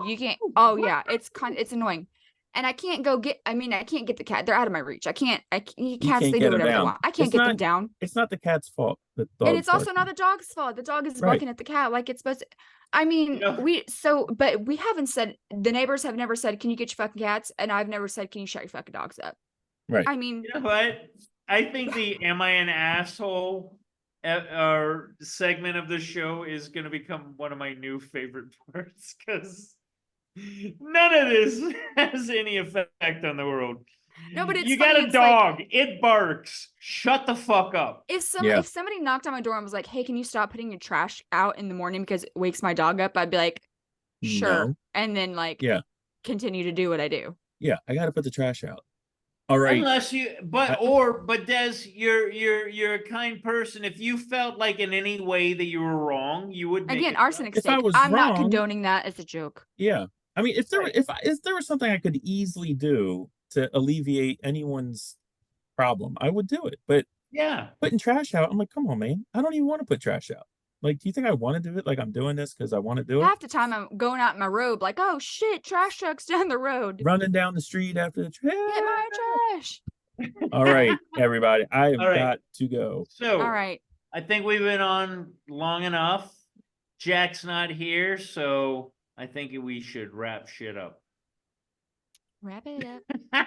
you can't. Oh yeah, it's annoying. And I can't go get. I mean, I can't get the cat. They're out of my reach. I can't. Cats. They do whatever they want. I can't get them down. It's not the cat's fault. And it's also not the dog's fault. The dog is barking at the cat like it's supposed to. I mean, but we haven't said. The neighbors have never said, "Can you get your fucking cats?" And I've never said, "Can you shut your fucking dogs up?" Right. I mean, you know what? I think the "Am I an asshole?" Our segment of the show is going to become one of my new favorite parts because none of this has any effect on the world. No, but you got a dog. Like, it barks. Shut the fuck up. If somebody knocked on my door and was like, "Hey, can you stop putting your trash out in the morning because it wakes my dog up?" I'd be like, "Sure," and then continue to do what I do. Yeah, I got to put the trash out. All right. Unless you, but Des, you're a kind person. If you felt like in any way that you were wrong, you would again arsenic steak. I'm not condoning that as a joke. Yeah, I mean, if there was something I could easily do to alleviate anyone's problem, I would do it. But putting trash out, I'm like, come on, man, I don't even want to put trash out. Like, do you think I want to do it? Like, I'm doing this because I want to do it. Half the time, I'm going out in my robe, like, oh shit, trash truck's down the road, running down the street after the trash. Get my trash. All right, everybody, I have got to go. So, all right, I think we've been on long enough. Jack's not here, so I think we should wrap shit up. Wrap it up.